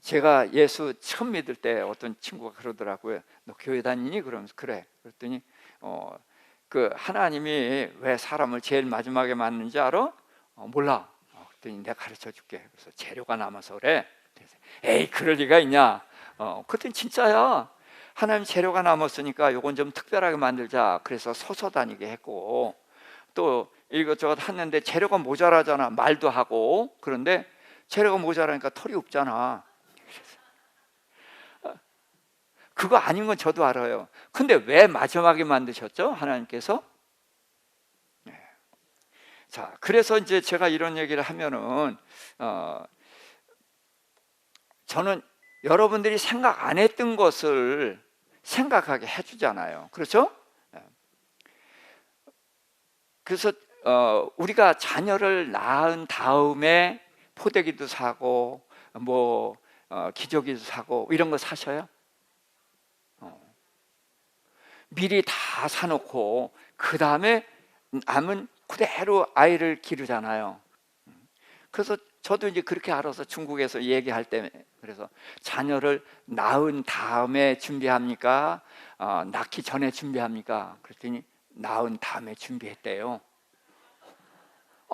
제가 예수 처음 믿을 때 어떤 친구가 그러더라고요. 너 교회 다니니? 그러면서 그래. 그랬더니 그 하나님이 왜 사람을 제일 마지막에 만드는지 알아? 몰라. 그랬더니 내가 가르쳐 줄게. 그래서 재료가 남아서 그래. 에이, 그럴 리가 있냐? 그땐 진짜야. 하나님 재료가 남았으니까 요건 좀 특별하게 만들자. 그래서 서서 다니게 했고, 또 이것저것 했는데 재료가 모자라잖아. 말도 하고. 그런데 재료가 모자라니까 털이 없잖아. 그거 아닌 건 저도 알아요. 근데 왜 마지막에 만드셨죠? 하나님께서? 네. 자, 그래서 이제 제가 이런 얘기를 하면은 저는 여러분들이 생각 안 했던 것을 생각하게 해주잖아요. 그렇죠? 그래서 우리가 자녀를 낳은 다음에 포대기도 사고 뭐 기저귀도 사고 이런 거 사셔요? 미리 다 사놓고 그 다음에 남은 그대로 아이를 기르잖아요. 그래서 저도 이제 그렇게 알아서 중국에서 얘기할 때, 그래서 자녀를 낳은 다음에 준비합니까? 낳기 전에 준비합니까? 그랬더니 낳은 다음에 준비했대요.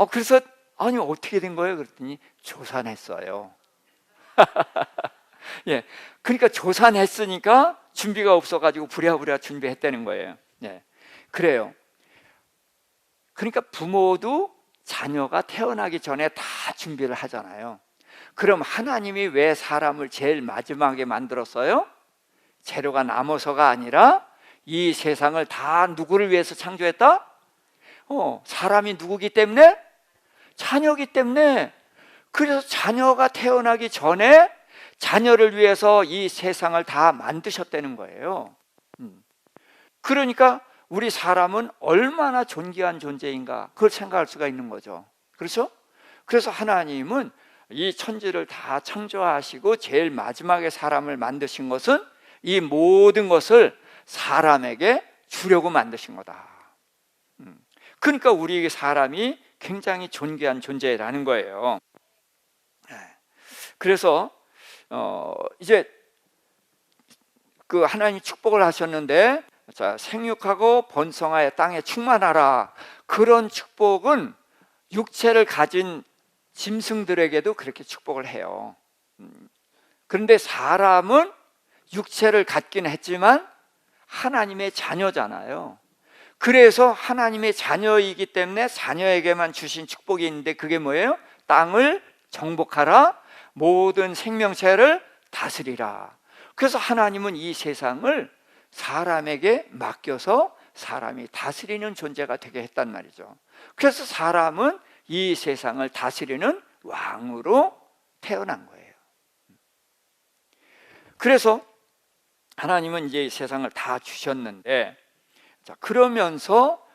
그래서 아니 어떻게 된 거예요? 그랬더니 조산했어요. 예, 그러니까 조산했으니까 준비가 없어가지고 부랴부랴 준비했다는 거예요. 예, 그래요. 그러니까 부모도 자녀가 태어나기 전에 다 준비를 하잖아요. 그럼 하나님이 왜 사람을 제일 마지막에 만들었어요? 재료가 남아서가 아니라 이 세상을 다 누구를 위해서 창조했다? 사람이 누구기 때문에? 자녀기 때문에. 그래서 자녀가 태어나기 전에 자녀를 위해서 이 세상을 다 만드셨다는 거예요. 그러니까 우리 사람은 얼마나 존귀한 존재인가, 그걸 생각할 수가 있는 거죠. 그렇죠? 그래서 하나님은 이 천지를 다 창조하시고 제일 마지막에 사람을 만드신 것은 이 모든 것을 사람에게 주려고 만드신 거다. 그러니까 우리 사람이 굉장히 존귀한 존재라는 거예요. 그래서 이제 그 하나님이 축복을 하셨는데, 자, 생육하고 번성하여 땅에 충만하라. 그런 축복은 육체를 가진 짐승들에게도 그렇게 축복을 해요. 그런데 사람은 육체를 갖긴 했지만 하나님의 자녀잖아요. 그래서 하나님의 자녀이기 때문에 자녀에게만 주신 축복이 있는데 그게 뭐예요? 땅을 정복하라, 모든 생명체를 다스리라. 그래서 하나님은 이 세상을 사람에게 맡겨서 사람이 다스리는 존재가 되게 했단 말이죠. 그래서 사람은 이 세상을 다스리는 왕으로 태어난 거예요. 그래서 하나님은 이제 이 세상을 다 주셨는데, 자, 그러면서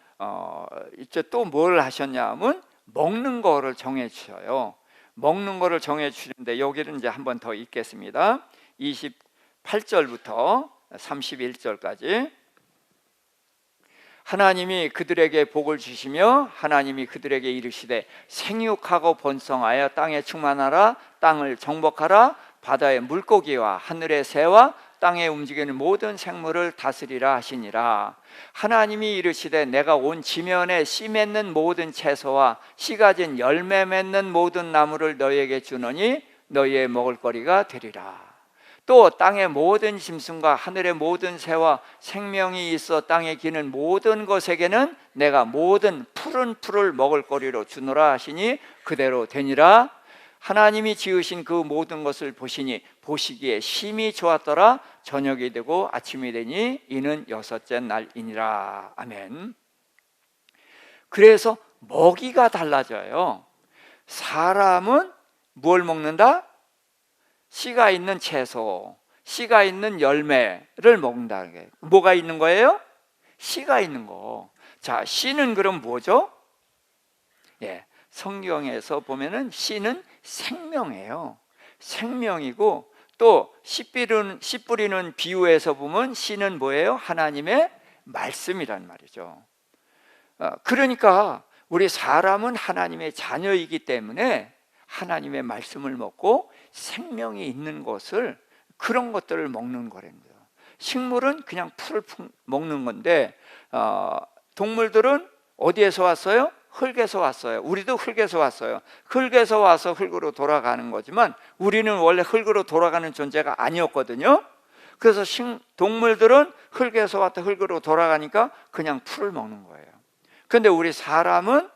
이제 또 뭘 하셨냐 하면 먹는 거를 정해 주셔요. 먹는 거를 정해 주시는데 여기를 이제 한 번 더 읽겠습니다. 28절부터 31절까지. 하나님이 그들에게 복을 주시며 하나님이 그들에게 이르시되 생육하고 번성하여 땅에 충만하라, 땅을 정복하라, 바다의 물고기와 하늘의 새와 땅에 움직이는 모든 생물을 다스리라 하시니라. 하나님이 이르시되 내가 온 지면에 씨 맺는 모든 채소와 씨 가진 열매 맺는 모든 나무를 너희에게 주노니 너희의 먹을거리가 되리라. 또 땅의 모든 짐승과 하늘의 모든 새와 생명이 있어 땅에 기는 모든 것에게는 내가 모든 푸른 풀을 먹을거리로 주노라 하시니 그대로 되니라. 하나님이 지으신 그 모든 것을 보시니 보시기에 심히 좋았더라. 저녁이 되고 아침이 되니 이는 여섯째 날이니라. 아멘. 그래서 먹이가 달라져요. 사람은 뭘 먹는다? 씨가 있는 채소, 씨가 있는 열매를 먹는다는 게 뭐가 있는 거예요? 씨가 있는 거. 자, 씨는 그럼 뭐죠? 예, 성경에서 보면은 씨는 생명이에요. 생명이고, 또 씨 뿌리는 비유에서 보면 씨는 뭐예요? 하나님의 말씀이란 말이죠. 그러니까 우리 사람은 하나님의 자녀이기 때문에 하나님의 말씀을 먹고 생명이 있는 것을, 그런 것들을 먹는 거라는 거예요. 식물은 그냥 풀을 먹는 건데 동물들은 어디에서 왔어요? 흙에서 왔어요. 우리도 흙에서 왔어요. 흙에서 와서 흙으로 돌아가는 거지만 우리는 원래 흙으로 돌아가는 존재가 아니었거든요. 그래서 동물들은 흙에서 왔다 흙으로 돌아가니까 그냥 풀을 먹는 거예요. 그런데 우리 사람은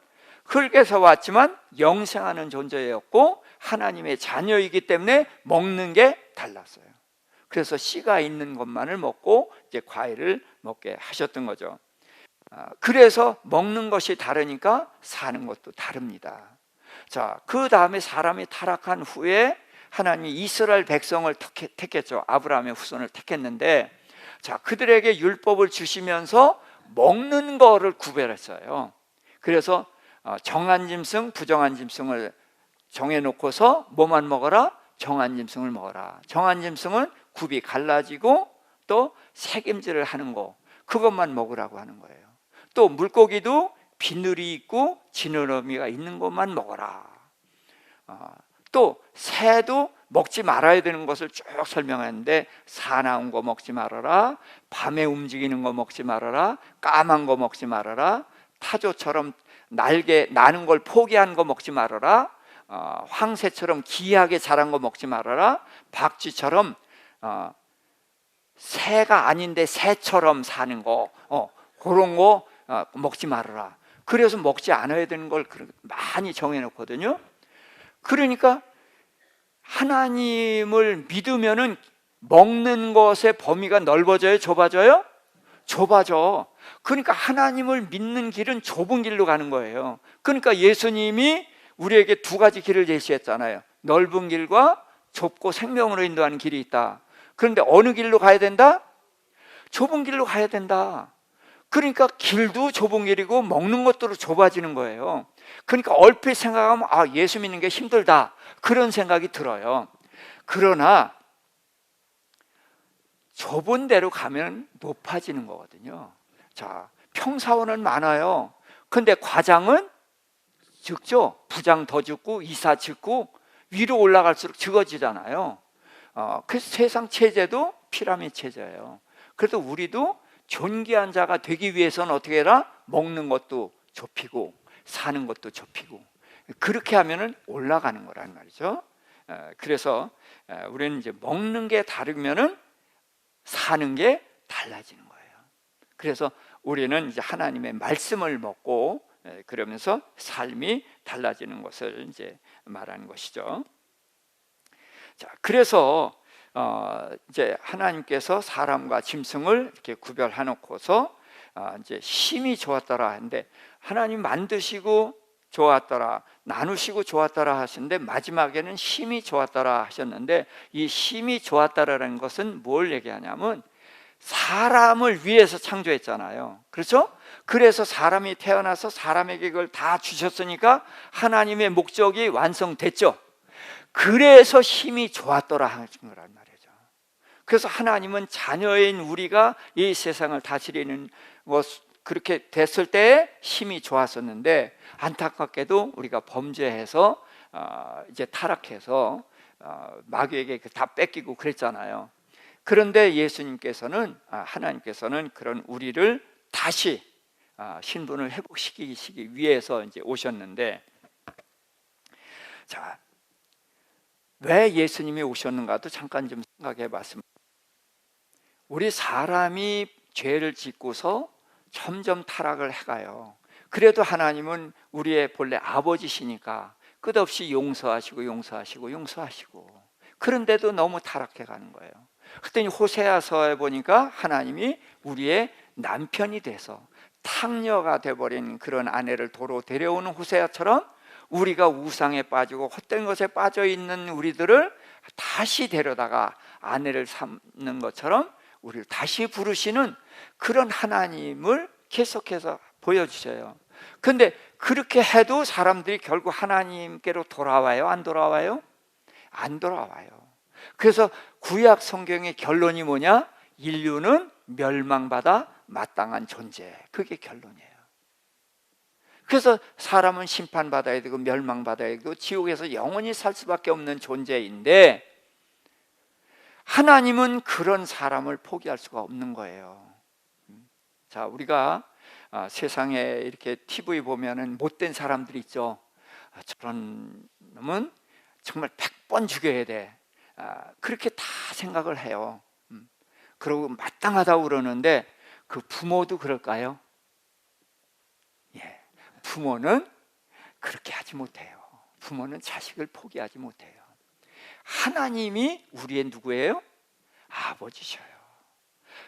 흙에서 왔지만 영생하는 존재였고 하나님의 자녀이기 때문에 먹는 게 달랐어요. 그래서 씨가 있는 것만을 먹고 이제 과일을 먹게 하셨던 거죠. 그래서 먹는 것이 다르니까 사는 것도 다릅니다. 자, 그 다음에 사람이 타락한 후에 하나님이 이스라엘 백성을 택했죠. 아브라함의 후손을 택했는데, 자, 그들에게 율법을 주시면서 먹는 거를 구별했어요. 그래서 정한 짐승, 부정한 짐승을 정해놓고서 뭐만 먹어라? 정한 짐승을 먹어라. 정한 짐승은 굽이 갈라지고 또 새김질을 하는 거, 그것만 먹으라고 하는 거예요. 또 물고기도 비늘이 있고 지느러미가 있는 것만 먹어라. 또 새도 먹지 말아야 되는 것을 쭉 설명했는데, 사나운 거 먹지 말아라, 밤에 움직이는 거 먹지 말아라, 까만 거 먹지 말아라, 타조처럼 날개 나는 걸 포기한 거 먹지 말아라, 황새처럼 기이하게 자란 거 먹지 말아라, 박쥐처럼 새가 아닌데 새처럼 사는 거, 그런 거 먹지 말아라. 그래서 먹지 않아야 되는 걸 많이 정해놓거든요. 그러니까 하나님을 믿으면은 먹는 것의 범위가 넓어져요, 좁아져요? 좁아져. 그러니까 하나님을 믿는 길은 좁은 길로 가는 거예요. 그러니까 예수님이 우리에게 두 가지 길을 제시했잖아요. 넓은 길과 좁고 생명으로 인도하는 길이 있다. 그런데 어느 길로 가야 된다? 좁은 길로 가야 된다. 그러니까 길도 좁은 길이고 먹는 것도 좁아지는 거예요. 그러니까 얼핏 생각하면 예수 믿는 게 힘들다, 그런 생각이 들어요. 그러나 좁은 데로 가면 높아지는 거거든요. 자, 평사원은 많아요. 근데 과장은 적죠. 부장 더 적고 이사 적고 위로 올라갈수록 적어지잖아요. 그래서 세상 체제도 피라미드 체제예요. 그래도 우리도 존귀한 자가 되기 위해서는 어떻게 해라? 먹는 것도 좁히고 사는 것도 좁히고, 그렇게 하면은 올라가는 거란 말이죠. 그래서 우리는 이제 먹는 게 다르면은 사는 게 달라지는 거예요. 그래서 우리는 이제 하나님의 말씀을 먹고 그러면서 삶이 달라지는 것을 이제 말하는 것이죠. 자, 그래서 이제 하나님께서 사람과 짐승을 이렇게 구별해 놓고서 이제 심히 좋았더라 하는데, 하나님 만드시고 좋았더라, 나누시고 좋았더라 하시는데 마지막에는 심히 좋았더라 하셨는데, 이 심히 좋았더라라는 것은 뭘 얘기하냐면 사람을 위해서 창조했잖아요. 그렇죠? 그래서 사람이 태어나서 사람에게 그걸 다 주셨으니까 하나님의 목적이 완성됐죠. 그래서 힘이 좋았더라 하신 거란 말이죠. 그래서 하나님은 자녀인 우리가 이 세상을 다스리는 것, 그렇게 됐을 때 힘이 좋았었는데, 안타깝게도 우리가 범죄해서 이제 타락해서 마귀에게 다 뺏기고 그랬잖아요. 그런데 예수님께서는 하나님께서는 그런 우리를 다시 신분을 회복시키기 위해서 이제 오셨는데, 자, 왜 예수님이 오셨는가도 잠깐 좀 생각해 봤습니다. 우리 사람이 죄를 짓고서 점점 타락을 해가요. 그래도 하나님은 우리의 본래 아버지시니까 끝없이 용서하시고 용서하시고 용서하시고, 그런데도 너무 타락해 가는 거예요. 그랬더니 호세아서에 보니까 하나님이 우리의 남편이 돼서 탕녀가 돼버린 그런 아내를 도로 데려오는 호세아처럼 우리가 우상에 빠지고 헛된 것에 빠져 있는 우리들을 다시 데려다가 아내를 삼는 것처럼 우리를 다시 부르시는 그런 하나님을 계속해서 보여주셔요. 근데 그렇게 해도 사람들이 결국 하나님께로 돌아와요? 안 돌아와요? 안 돌아와요. 그래서 구약 성경의 결론이 뭐냐? 인류는 멸망받아 마땅한 존재, 그게 결론이에요. 그래서 사람은 심판받아야 되고 멸망받아야 되고 지옥에서 영원히 살 수밖에 없는 존재인데, 하나님은 그런 사람을 포기할 수가 없는 거예요. 자, 우리가 세상에 이렇게 TV 보면은 못된 사람들 있죠. 저런 놈은 정말 100번 죽여야 돼. 그렇게 다 생각을 해요. 그러고 마땅하다고 그러는데 그 부모도 그럴까요? 예, 부모는 그렇게 하지 못해요. 부모는 자식을 포기하지 못해요. 하나님이 우리의 누구예요? 아버지셔요.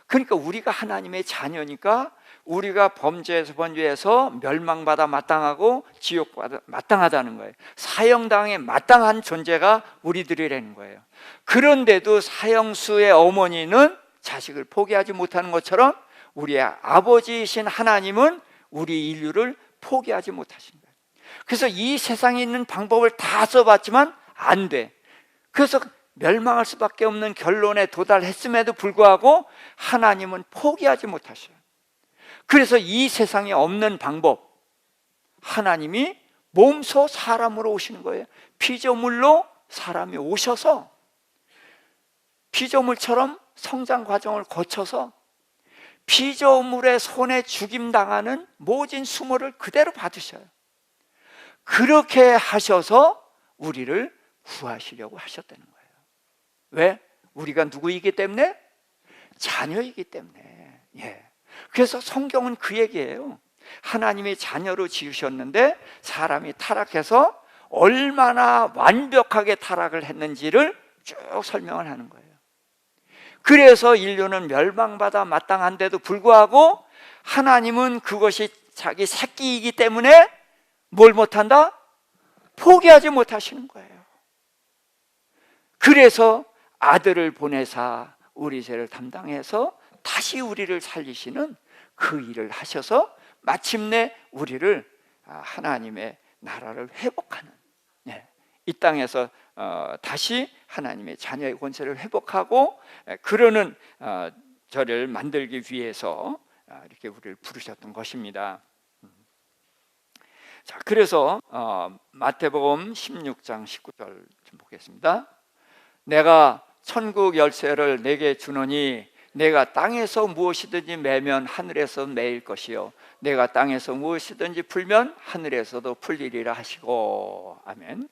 그러니까 우리가 하나님의 자녀니까 우리가 범죄에서 번죄해서 멸망받아 마땅하고 지옥받아 마땅하다는 거예요. 사형당에 마땅한 존재가 우리들이라는 거예요. 그런데도 사형수의 어머니는 자식을 포기하지 못하는 것처럼 우리의 아버지이신 하나님은 우리 인류를 포기하지 못하신 거예요. 그래서 이 세상에 있는 방법을 다 써봤지만 안 돼. 그래서 멸망할 수밖에 없는 결론에 도달했음에도 불구하고 하나님은 포기하지 못하셔요. 그래서 이 세상에 없는 방법, 하나님이 몸소 사람으로 오시는 거예요. 피조물로 사람이 오셔서 피조물처럼 성장 과정을 거쳐서 피조물의 손에 죽임당하는 모진 수모를 그대로 받으셔요. 그렇게 하셔서 우리를 구하시려고 하셨다는 거예요. 왜? 우리가 누구이기 때문에? 자녀이기 때문에. 예. 그래서 성경은 그 얘기예요. 하나님의 자녀로 지으셨는데 사람이 타락해서 얼마나 완벽하게 타락을 했는지를 쭉 설명을 하는 거예요. 그래서 인류는 멸망받아 마땅한데도 불구하고 하나님은 그것이 자기 새끼이기 때문에 뭘 못한다? 포기하지 못하시는 거예요. 그래서 아들을 보내사 우리 죄를 담당해서 다시 우리를 살리시는 그 일을 하셔서 마침내 우리를 하나님의 나라를 회복하는, 이 땅에서 다시 하나님의 자녀의 권세를 회복하고 그러는 저를 만들기 위해서 이렇게 우리를 부르셨던 것입니다. 자, 그래서 마태복음 16장 19절 좀 보겠습니다. 내가 천국 열쇠를 내게 주노니 내가 땅에서 무엇이든지 매면 하늘에서 매일 것이요 내가 땅에서 무엇이든지 풀면 하늘에서도 풀리리라 하시고. 아멘.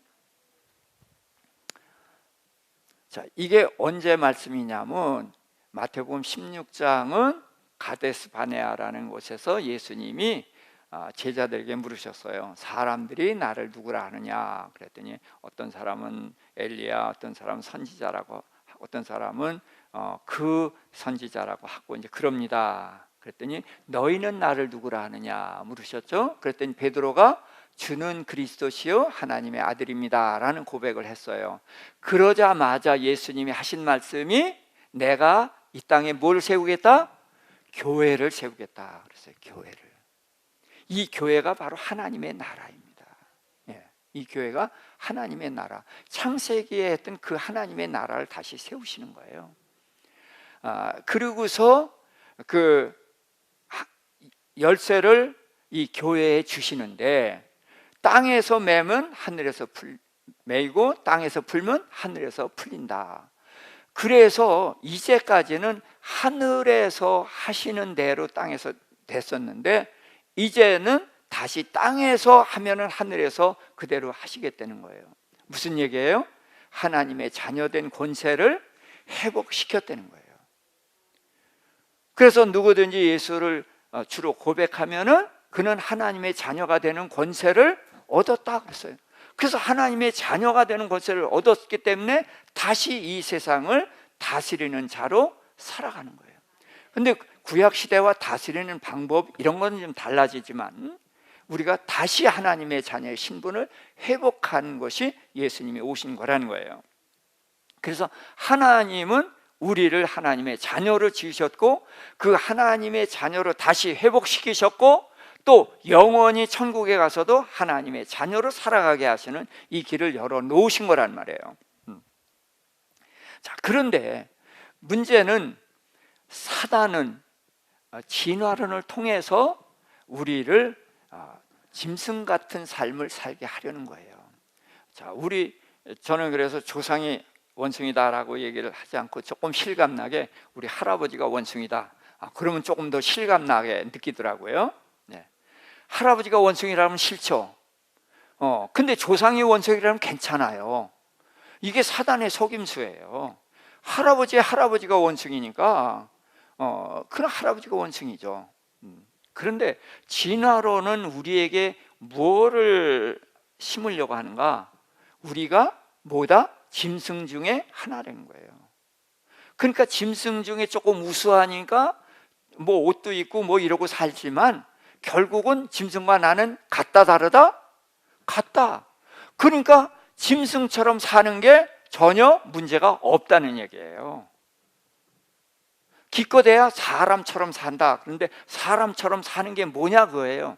자, 이게 언제 말씀이냐면 마태복음 16장은 가데스 바네아라는 곳에서 예수님이 제자들에게 물으셨어요. 사람들이 나를 누구라 하느냐? 그랬더니 어떤 사람은 엘리야, 어떤 사람은 선지자라고, 어떤 사람은 그 선지자라고 하고 이제 그럽니다. 그랬더니 너희는 나를 누구라 하느냐 물으셨죠. 그랬더니 베드로가 주는 그리스도시요 하나님의 아들입니다라는 고백을 했어요. 그러자마자 예수님이 하신 말씀이 내가 이 땅에 뭘 세우겠다? 교회를 세우겠다 그랬어요. 교회를. 이 교회가 바로 하나님의 나라입니다. 이 교회가 하나님의 나라, 창세기에 했던 그 하나님의 나라를 다시 세우시는 거예요. 그리고서 그 열쇠를 이 교회에 주시는데 땅에서 매면 하늘에서 매이고 땅에서 풀면 하늘에서 풀린다. 그래서 이제까지는 하늘에서 하시는 대로 땅에서 됐었는데 이제는 다시 땅에서 하면은 하늘에서 그대로 하시겠다는 거예요. 무슨 얘기예요? 하나님의 자녀된 권세를 회복시켰다는 거예요. 그래서 누구든지 예수를 주로 고백하면은 그는 하나님의 자녀가 되는 권세를 얻었다 그랬어요. 그래서 하나님의 자녀가 되는 권세를 얻었기 때문에 다시 이 세상을 다스리는 자로 살아가는 거예요. 근데 구약 시대와 다스리는 방법 이런 건 좀 달라지지만 우리가 다시 하나님의 자녀의 신분을 회복하는 것이 예수님이 오신 거라는 거예요. 그래서 하나님은 우리를 하나님의 자녀로 지으셨고 그 하나님의 자녀로 다시 회복시키셨고 또 영원히 천국에 가서도 하나님의 자녀로 살아가게 하시는 이 길을 열어놓으신 거란 말이에요. 자, 그런데 문제는 사단은 진화론을 통해서 우리를 짐승 같은 삶을 살게 하려는 거예요. 자, 저는 그래서 조상이 원숭이다라고 얘기를 하지 않고 조금 실감나게 우리 할아버지가 원숭이다. 그러면 조금 더 실감나게 느끼더라고요. 할아버지가 원숭이라면 싫죠. 근데 조상이 원숭이라면 괜찮아요. 이게 사단의 속임수예요. 할아버지가 원숭이니까 그런 할아버지가 원숭이죠. 그런데 진화론은 우리에게 뭐를 심으려고 하는가? 우리가 뭐다? 짐승 중에 하나라는 거예요. 그러니까 짐승 중에 조금 우수하니까 뭐 옷도 입고 뭐 이러고 살지만 결국은 짐승과 나는 같다 다르다? 같다. 그러니까 짐승처럼 사는 게 전혀 문제가 없다는 얘기예요. 기껏해야 사람처럼 산다. 그런데 사람처럼 사는 게 뭐냐 그거예요.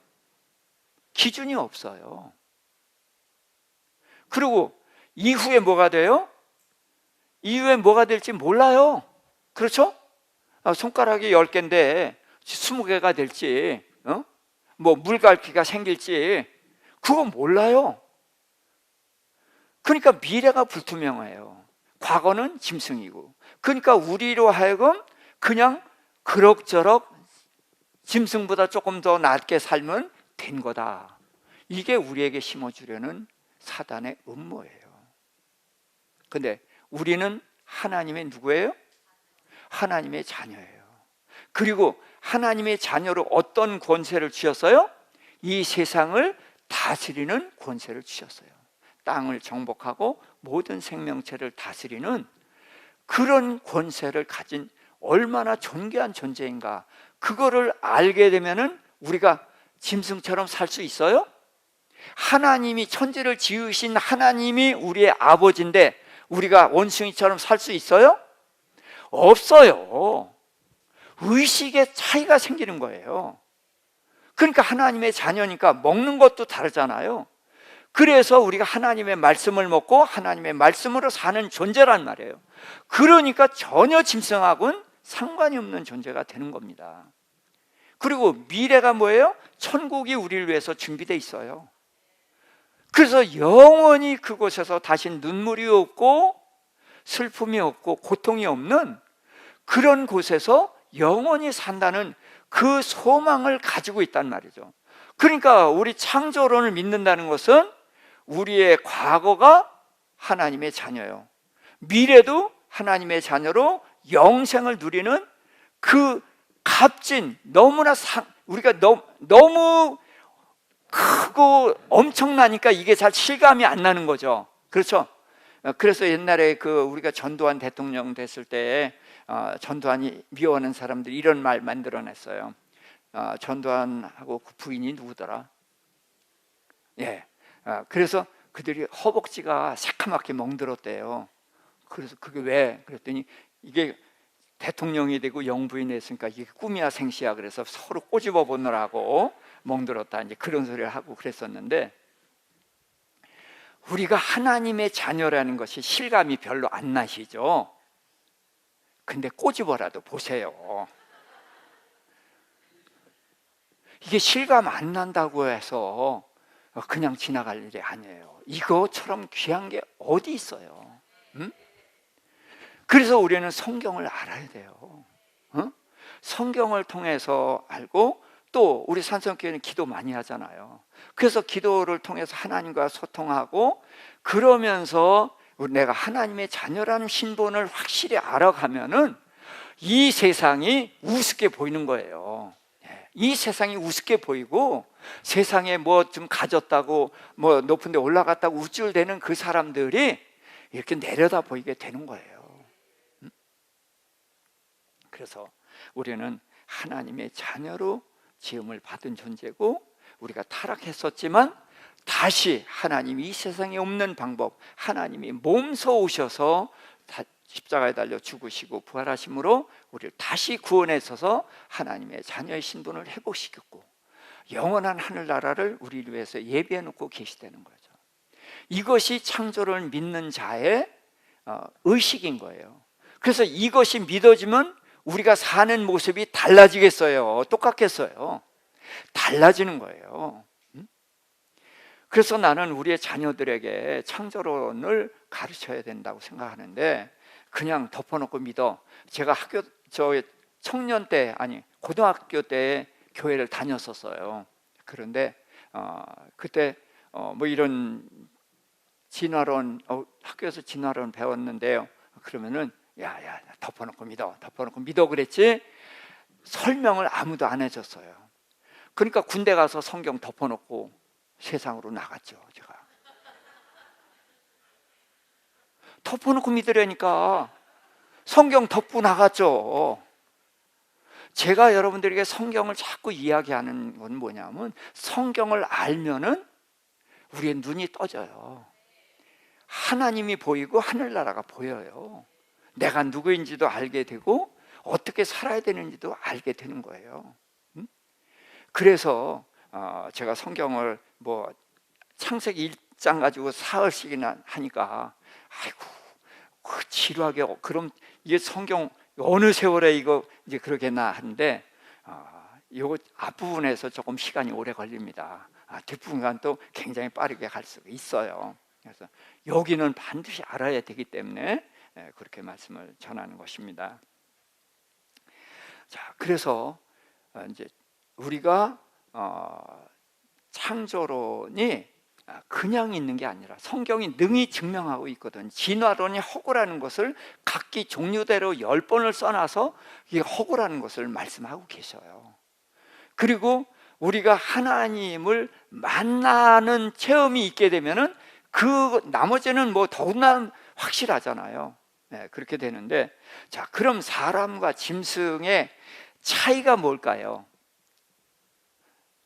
기준이 없어요. 그리고 이후에 뭐가 돼요? 이후에 뭐가 될지 몰라요. 그렇죠? 손가락이 10개인데 20개가 될지, 뭐 물갈퀴가 생길지 그건 몰라요. 그러니까 미래가 불투명해요. 과거는 짐승이고. 그러니까 우리로 하여금 그냥 그럭저럭 짐승보다 조금 더 낫게 살면 된 거다. 이게 우리에게 심어주려는 사단의 음모예요. 근데 우리는 하나님의 누구예요? 하나님의 자녀예요. 그리고 하나님의 자녀로 어떤 권세를 주셨어요? 이 세상을 다스리는 권세를 주셨어요. 땅을 정복하고 모든 생명체를 다스리는 그런 권세를 가진 얼마나 존귀한 존재인가. 그거를 알게 되면은 우리가 짐승처럼 살 수 있어요? 하나님이 천지를 지으신 하나님이 우리의 아버지인데 우리가 원숭이처럼 살 수 있어요? 없어요. 의식의 차이가 생기는 거예요. 그러니까 하나님의 자녀니까 먹는 것도 다르잖아요. 그래서 우리가 하나님의 말씀을 먹고 하나님의 말씀으로 사는 존재란 말이에요. 그러니까 전혀 짐승하고는 상관이 없는 존재가 되는 겁니다. 그리고 미래가 뭐예요? 천국이 우리를 위해서 준비되어 있어요. 그래서 영원히 그곳에서 다시 눈물이 없고 슬픔이 없고 고통이 없는 그런 곳에서 영원히 산다는 그 소망을 가지고 있단 말이죠. 그러니까 우리 창조론을 믿는다는 것은 우리의 과거가 하나님의 자녀요, 미래도 하나님의 자녀로 영생을 누리는 그 값진, 너무나 우리가 너무 크고 엄청나니까 이게 잘 실감이 안 나는 거죠. 그렇죠? 그래서 옛날에 우리가 전두환 대통령 됐을 때 전두환이 미워하는 사람들이 이런 말 만들어냈어요. 전두환하고 그 부인이 누구더라? 예. 그래서 그들이 허벅지가 새카맣게 멍들었대요. 그래서 그게 왜? 그랬더니 이게 대통령이 되고 영부인이 됐으니까 이게 꿈이야 생시야. 그래서 서로 꼬집어 보느라고 멍들었다. 이제 그런 소리를 하고 그랬었는데, 우리가 하나님의 자녀라는 것이 실감이 별로 안 나시죠? 근데 꼬집어라도 보세요. 이게 실감 안 난다고 해서 그냥 지나갈 일이 아니에요. 이거처럼 귀한 게 어디 있어요? 응? 그래서 우리는 성경을 알아야 돼요. 성경을 통해서 알고, 또 우리 산성교회는 기도 많이 하잖아요. 그래서 기도를 통해서 하나님과 소통하고, 그러면서 내가 하나님의 자녀라는 신분을 확실히 알아가면은 이 세상이 우습게 보이는 거예요. 이 세상이 우습게 보이고, 세상에 뭐 좀 가졌다고 뭐 높은 데 올라갔다고 우쭐대는 그 사람들이 이렇게 내려다 보이게 되는 거예요. 그래서 우리는 하나님의 자녀로 지음을 받은 존재고, 우리가 타락했었지만 다시 하나님이 이 세상에 없는 방법, 하나님이 몸소 오셔서 십자가에 달려 죽으시고 부활하심으로 우리를 다시 구원하셔서 하나님의 자녀의 신분을 회복시켰고 영원한 하늘나라를 우리를 위해서 예비해 놓고 계시다는 거죠. 이것이 창조를 믿는 자의 의식인 거예요. 그래서 이것이 믿어지면 우리가 사는 모습이 달라지겠어요? 똑같겠어요? 달라지는 거예요. 그래서 나는 우리의 자녀들에게 창조론을 가르쳐야 된다고 생각하는데, 그냥 덮어놓고 믿어. 제가 청년 때, 고등학교 때 교회를 다녔었어요. 그런데 그때 뭐 이런 진화론, 학교에서 진화론 배웠는데요. 그러면은 야야 덮어놓고 믿어 그랬지 설명을 아무도 안 해줬어요. 그러니까 군대 가서 성경 덮어놓고 세상으로 나갔죠. 제가 덮어놓고 믿으려니까 성경 덮고 나갔죠. 제가 여러분들에게 성경을 자꾸 이야기하는 건 뭐냐면 성경을 알면은 우리의 눈이 떠져요. 하나님이 보이고 하늘나라가 보여요. 내가 누구인지도 알게 되고 어떻게 살아야 되는지도 알게 되는 거예요. 그래서 제가 성경을 뭐 창세기 1장 가지고 사흘씩이나 하니까 아이고 지루하게 그럼 이게 성경 어느 세월에 이거 이제 그러겠나 하는데 요 앞부분에서 조금 시간이 오래 걸립니다. 뒷부분은 또 굉장히 빠르게 갈 수가 있어요. 그래서 여기는 반드시 알아야 되기 때문에 그렇게 말씀을 전하는 것입니다. 자, 그래서 이제 우리가 창조론이 그냥 있는 게 아니라 성경이 능히 증명하고 있거든. 진화론이 허구라는 것을 각기 종류대로 10번을 써놔서 이게 허구라는 것을 말씀하고 계셔요. 그리고 우리가 하나님을 만나는 체험이 있게 되면은 그 나머지는 뭐 더구나 확실하잖아요. 네, 그렇게 되는데, 자, 그럼 사람과 짐승의 차이가 뭘까요?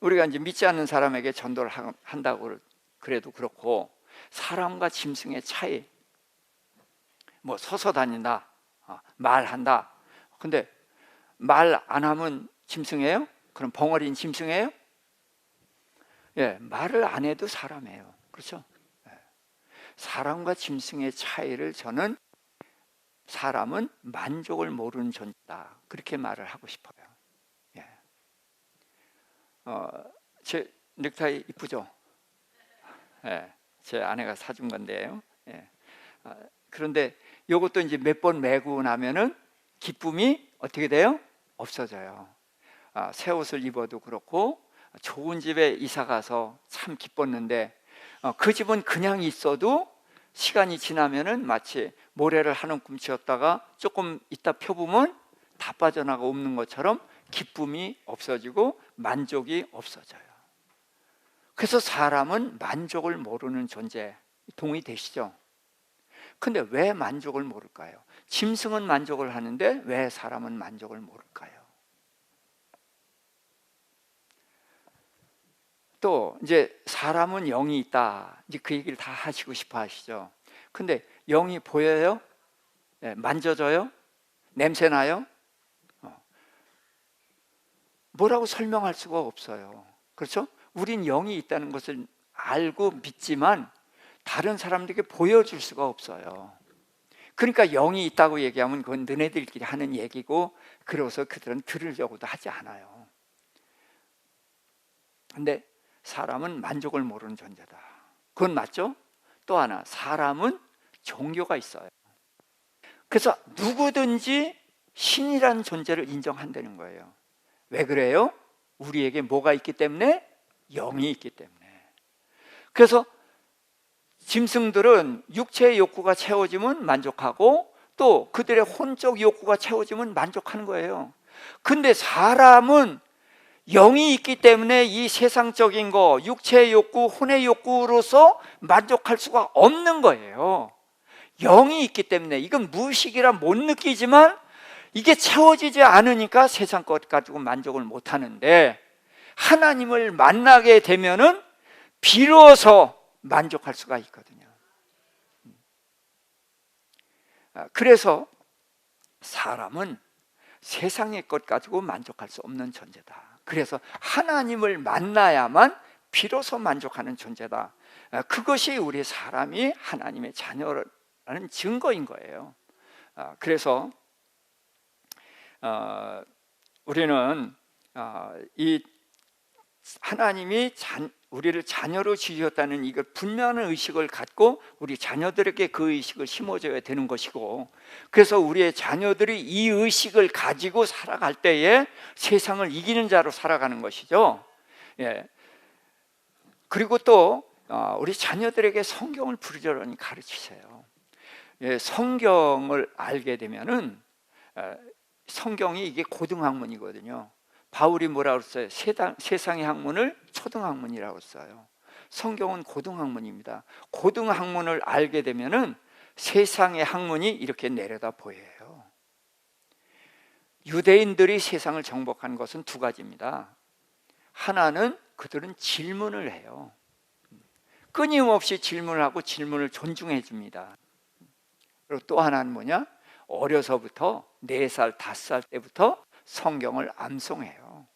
우리가 이제 믿지 않는 사람에게 전도를 한다고 그래도 그렇고, 사람과 짐승의 차이, 뭐 서서 다닌다, 말한다. 근데 말 안 하면 짐승이에요? 그럼 벙어리인 짐승이에요? 예, 말을 안 해도 사람이에요. 그렇죠? 예. 사람과 짐승의 차이를 저는 사람은 만족을 모르는 존재다, 그렇게 말을 하고 싶어요. 예. 제 넥타이 이쁘죠? 예, 제 아내가 사준 건데요. 예. 그런데 이것도 이제 몇 번 매고 나면은 기쁨이 어떻게 돼요? 없어져요. 새 옷을 입어도 그렇고 좋은 집에 이사 가서 참 기뻤는데 그 집은 그냥 있어도 시간이 지나면은 마치 모래를 한 움큼치었다가 조금 있다 펴보면 다 빠져나가 없는 것처럼 기쁨이 없어지고 만족이 없어져요. 그래서 사람은 만족을 모르는 존재, 동의되시죠? 근데 왜 만족을 모를까요? 짐승은 만족을 하는데 왜 사람은 만족을 모를까요? 또 이제 사람은 영이 있다, 이제 그 얘기를 다 하시고 싶어 하시죠. 근데 영이 보여요? 네, 만져져요? 냄새 나요? 뭐라고 설명할 수가 없어요. 그렇죠? 우린 영이 있다는 것을 알고 믿지만 다른 사람들에게 보여줄 수가 없어요. 그러니까 영이 있다고 얘기하면 그건 너네들끼리 하는 얘기고, 그래서 그들은 들으려고도 하지 않아요. 근데 사람은 만족을 모르는 존재다, 그건 맞죠? 또 하나, 사람은 종교가 있어요. 그래서 누구든지 신이라는 존재를 인정한다는 거예요. 왜 그래요? 우리에게 뭐가 있기 때문에? 영이 있기 때문에. 그래서 짐승들은 육체의 욕구가 채워지면 만족하고 또 그들의 혼적 욕구가 채워지면 만족하는 거예요. 근데 사람은 영이 있기 때문에 이 세상적인 거, 육체의 욕구, 혼의 욕구로서 만족할 수가 없는 거예요. 영이 있기 때문에. 이건 무의식이라 못 느끼지만 이게 채워지지 않으니까 세상 것 가지고 만족을 못 하는데, 하나님을 만나게 되면은 비로소 만족할 수가 있거든요. 그래서 사람은 세상의 것 가지고 만족할 수 없는 존재다. 그래서 하나님을 만나야만 비로소 만족하는 존재다. 그것이 우리 사람이 하나님의 자녀라는 증거인 거예요. 그래서 우리는 이 하나님이 우리를 자녀로 지으셨다는 이걸 분명한 의식을 갖고 우리 자녀들에게 그 의식을 심어줘야 되는 것이고, 그래서 우리의 자녀들이 이 의식을 가지고 살아갈 때에 세상을 이기는 자로 살아가는 것이죠. 예. 그리고 또 우리 자녀들에게 성경을 부지런히 가르치세요. 예, 성경을 알게 되면은 성경이 이게 고등학문이거든요. 바울이 뭐라고 했어요? 세상의 학문을 초등학문이라고 써요. 성경은 고등학문입니다. 고등학문을 알게 되면은 세상의 학문이 이렇게 내려다 보여요. 유대인들이 세상을 정복한 것은 두 가지입니다. 하나는 그들은 질문을 해요. 끊임없이 질문을 하고 질문을 존중해 줍니다. 그리고 또 하나는 뭐냐? 어려서부터 4살, 5살 때부터 성경을 암송해요.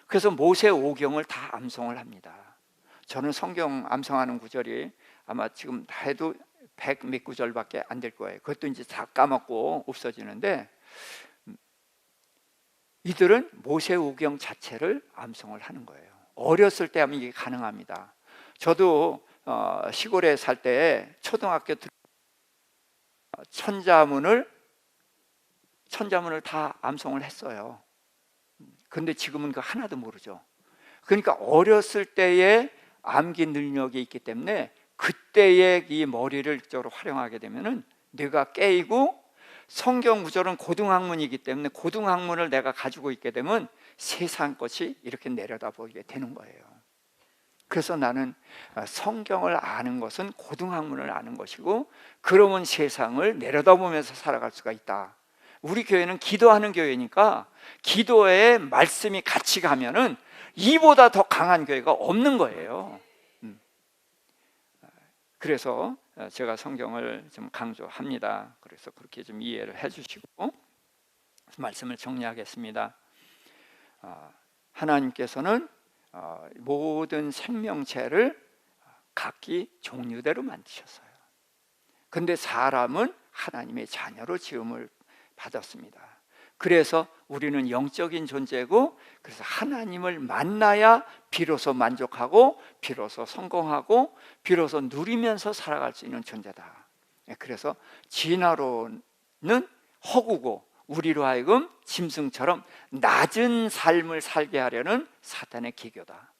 그래서 모세 오경을 다 암송을 합니다. 저는 성경 암송하는 구절이 아마 지금 다 해도 100 몇 구절밖에 안 될 거예요. 그것도 이제 다 까먹고 없어지는데, 이들은 모세 오경 자체를 암송을 하는 거예요. 어렸을 때 하면 이게 가능합니다. 저도 시골에 살 때 초등학교 천자문을 다 암송을 했어요. 근데 지금은 그 하나도 모르죠. 그러니까 어렸을 때의 암기 능력이 있기 때문에 그때의 이 머리를 이쪽으로 활용하게 되면은 뇌가 깨이고, 성경 구절은 고등학문이기 때문에 고등학문을 내가 가지고 있게 되면 세상 것이 이렇게 내려다보게 되는 거예요. 그래서 나는 성경을 아는 것은 고등학문을 아는 것이고, 그러면 세상을 내려다보면서 살아갈 수가 있다. 우리 교회는 기도하는 교회니까 기도에 말씀이 같이 가면은 이보다 더 강한 교회가 없는 거예요. 그래서 제가 성경을 좀 강조합니다. 그래서 그렇게 좀 이해를 해주시고 말씀을 정리하겠습니다. 하나님께서는 모든 생명체를 각기 종류대로 만드셨어요. 근데 사람은 하나님의 자녀로 지음을 받았습니다. 그래서 우리는 영적인 존재고, 그래서 하나님을 만나야 비로소 만족하고, 비로소 성공하고, 비로소 누리면서 살아갈 수 있는 존재다. 그래서 진화론은 허구고, 우리로 하여금 짐승처럼 낮은 삶을 살게 하려는 사탄의 기교다.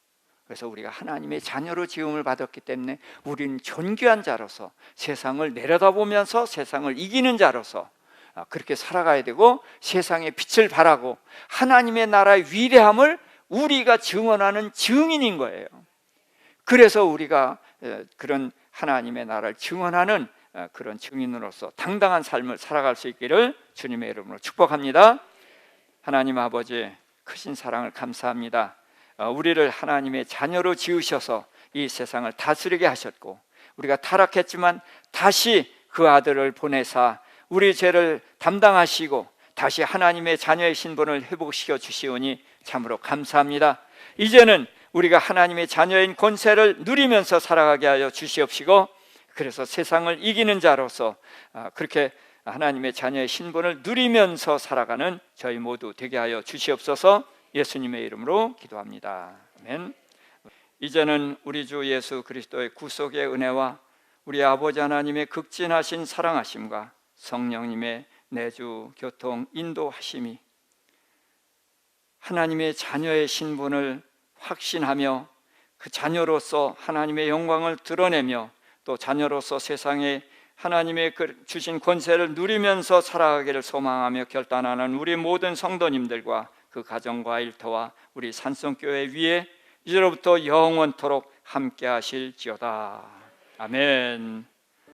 그래서 우리가 하나님의 자녀로 지음을 받았기 때문에 우리는 존귀한 자로서 세상을 내려다보면서 세상을 이기는 자로서 그렇게 살아가야 되고, 세상의 빛을 발하고 하나님의 나라의 위대함을 우리가 증언하는 증인인 거예요. 그래서 우리가 그런 하나님의 나라를 증언하는 그런 증인으로서 당당한 삶을 살아갈 수 있기를 주님의 이름으로 축복합니다. 하나님 아버지, 크신 사랑을 감사합니다. 우리를 하나님의 자녀로 지으셔서 이 세상을 다스리게 하셨고, 우리가 타락했지만 다시 그 아들을 보내사 우리 죄를 담당하시고 다시 하나님의 자녀의 신분을 회복시켜 주시오니 참으로 감사합니다. 이제는 우리가 하나님의 자녀인 권세를 누리면서 살아가게 하여 주시옵시고, 그래서 세상을 이기는 자로서 그렇게 하나님의 자녀의 신분을 누리면서 살아가는 저희 모두 되게 하여 주시옵소서. 예수님의 이름으로 기도합니다. 아멘. 이제는 우리 주 예수 그리스도의 구속의 은혜와 우리 아버지 하나님의 극진하신 사랑하심과 성령님의 내주 교통 인도하심이 하나님의 자녀의 신분을 확신하며 그 자녀로서 하나님의 영광을 드러내며 또 자녀로서 세상에 하나님의 주신 권세를 누리면서 살아가기를 소망하며 결단하는 우리 모든 성도님들과 그 가정과 일터와 우리 산성교회 위에 이제로부터 영원토록 함께 하실지어다. 아멘.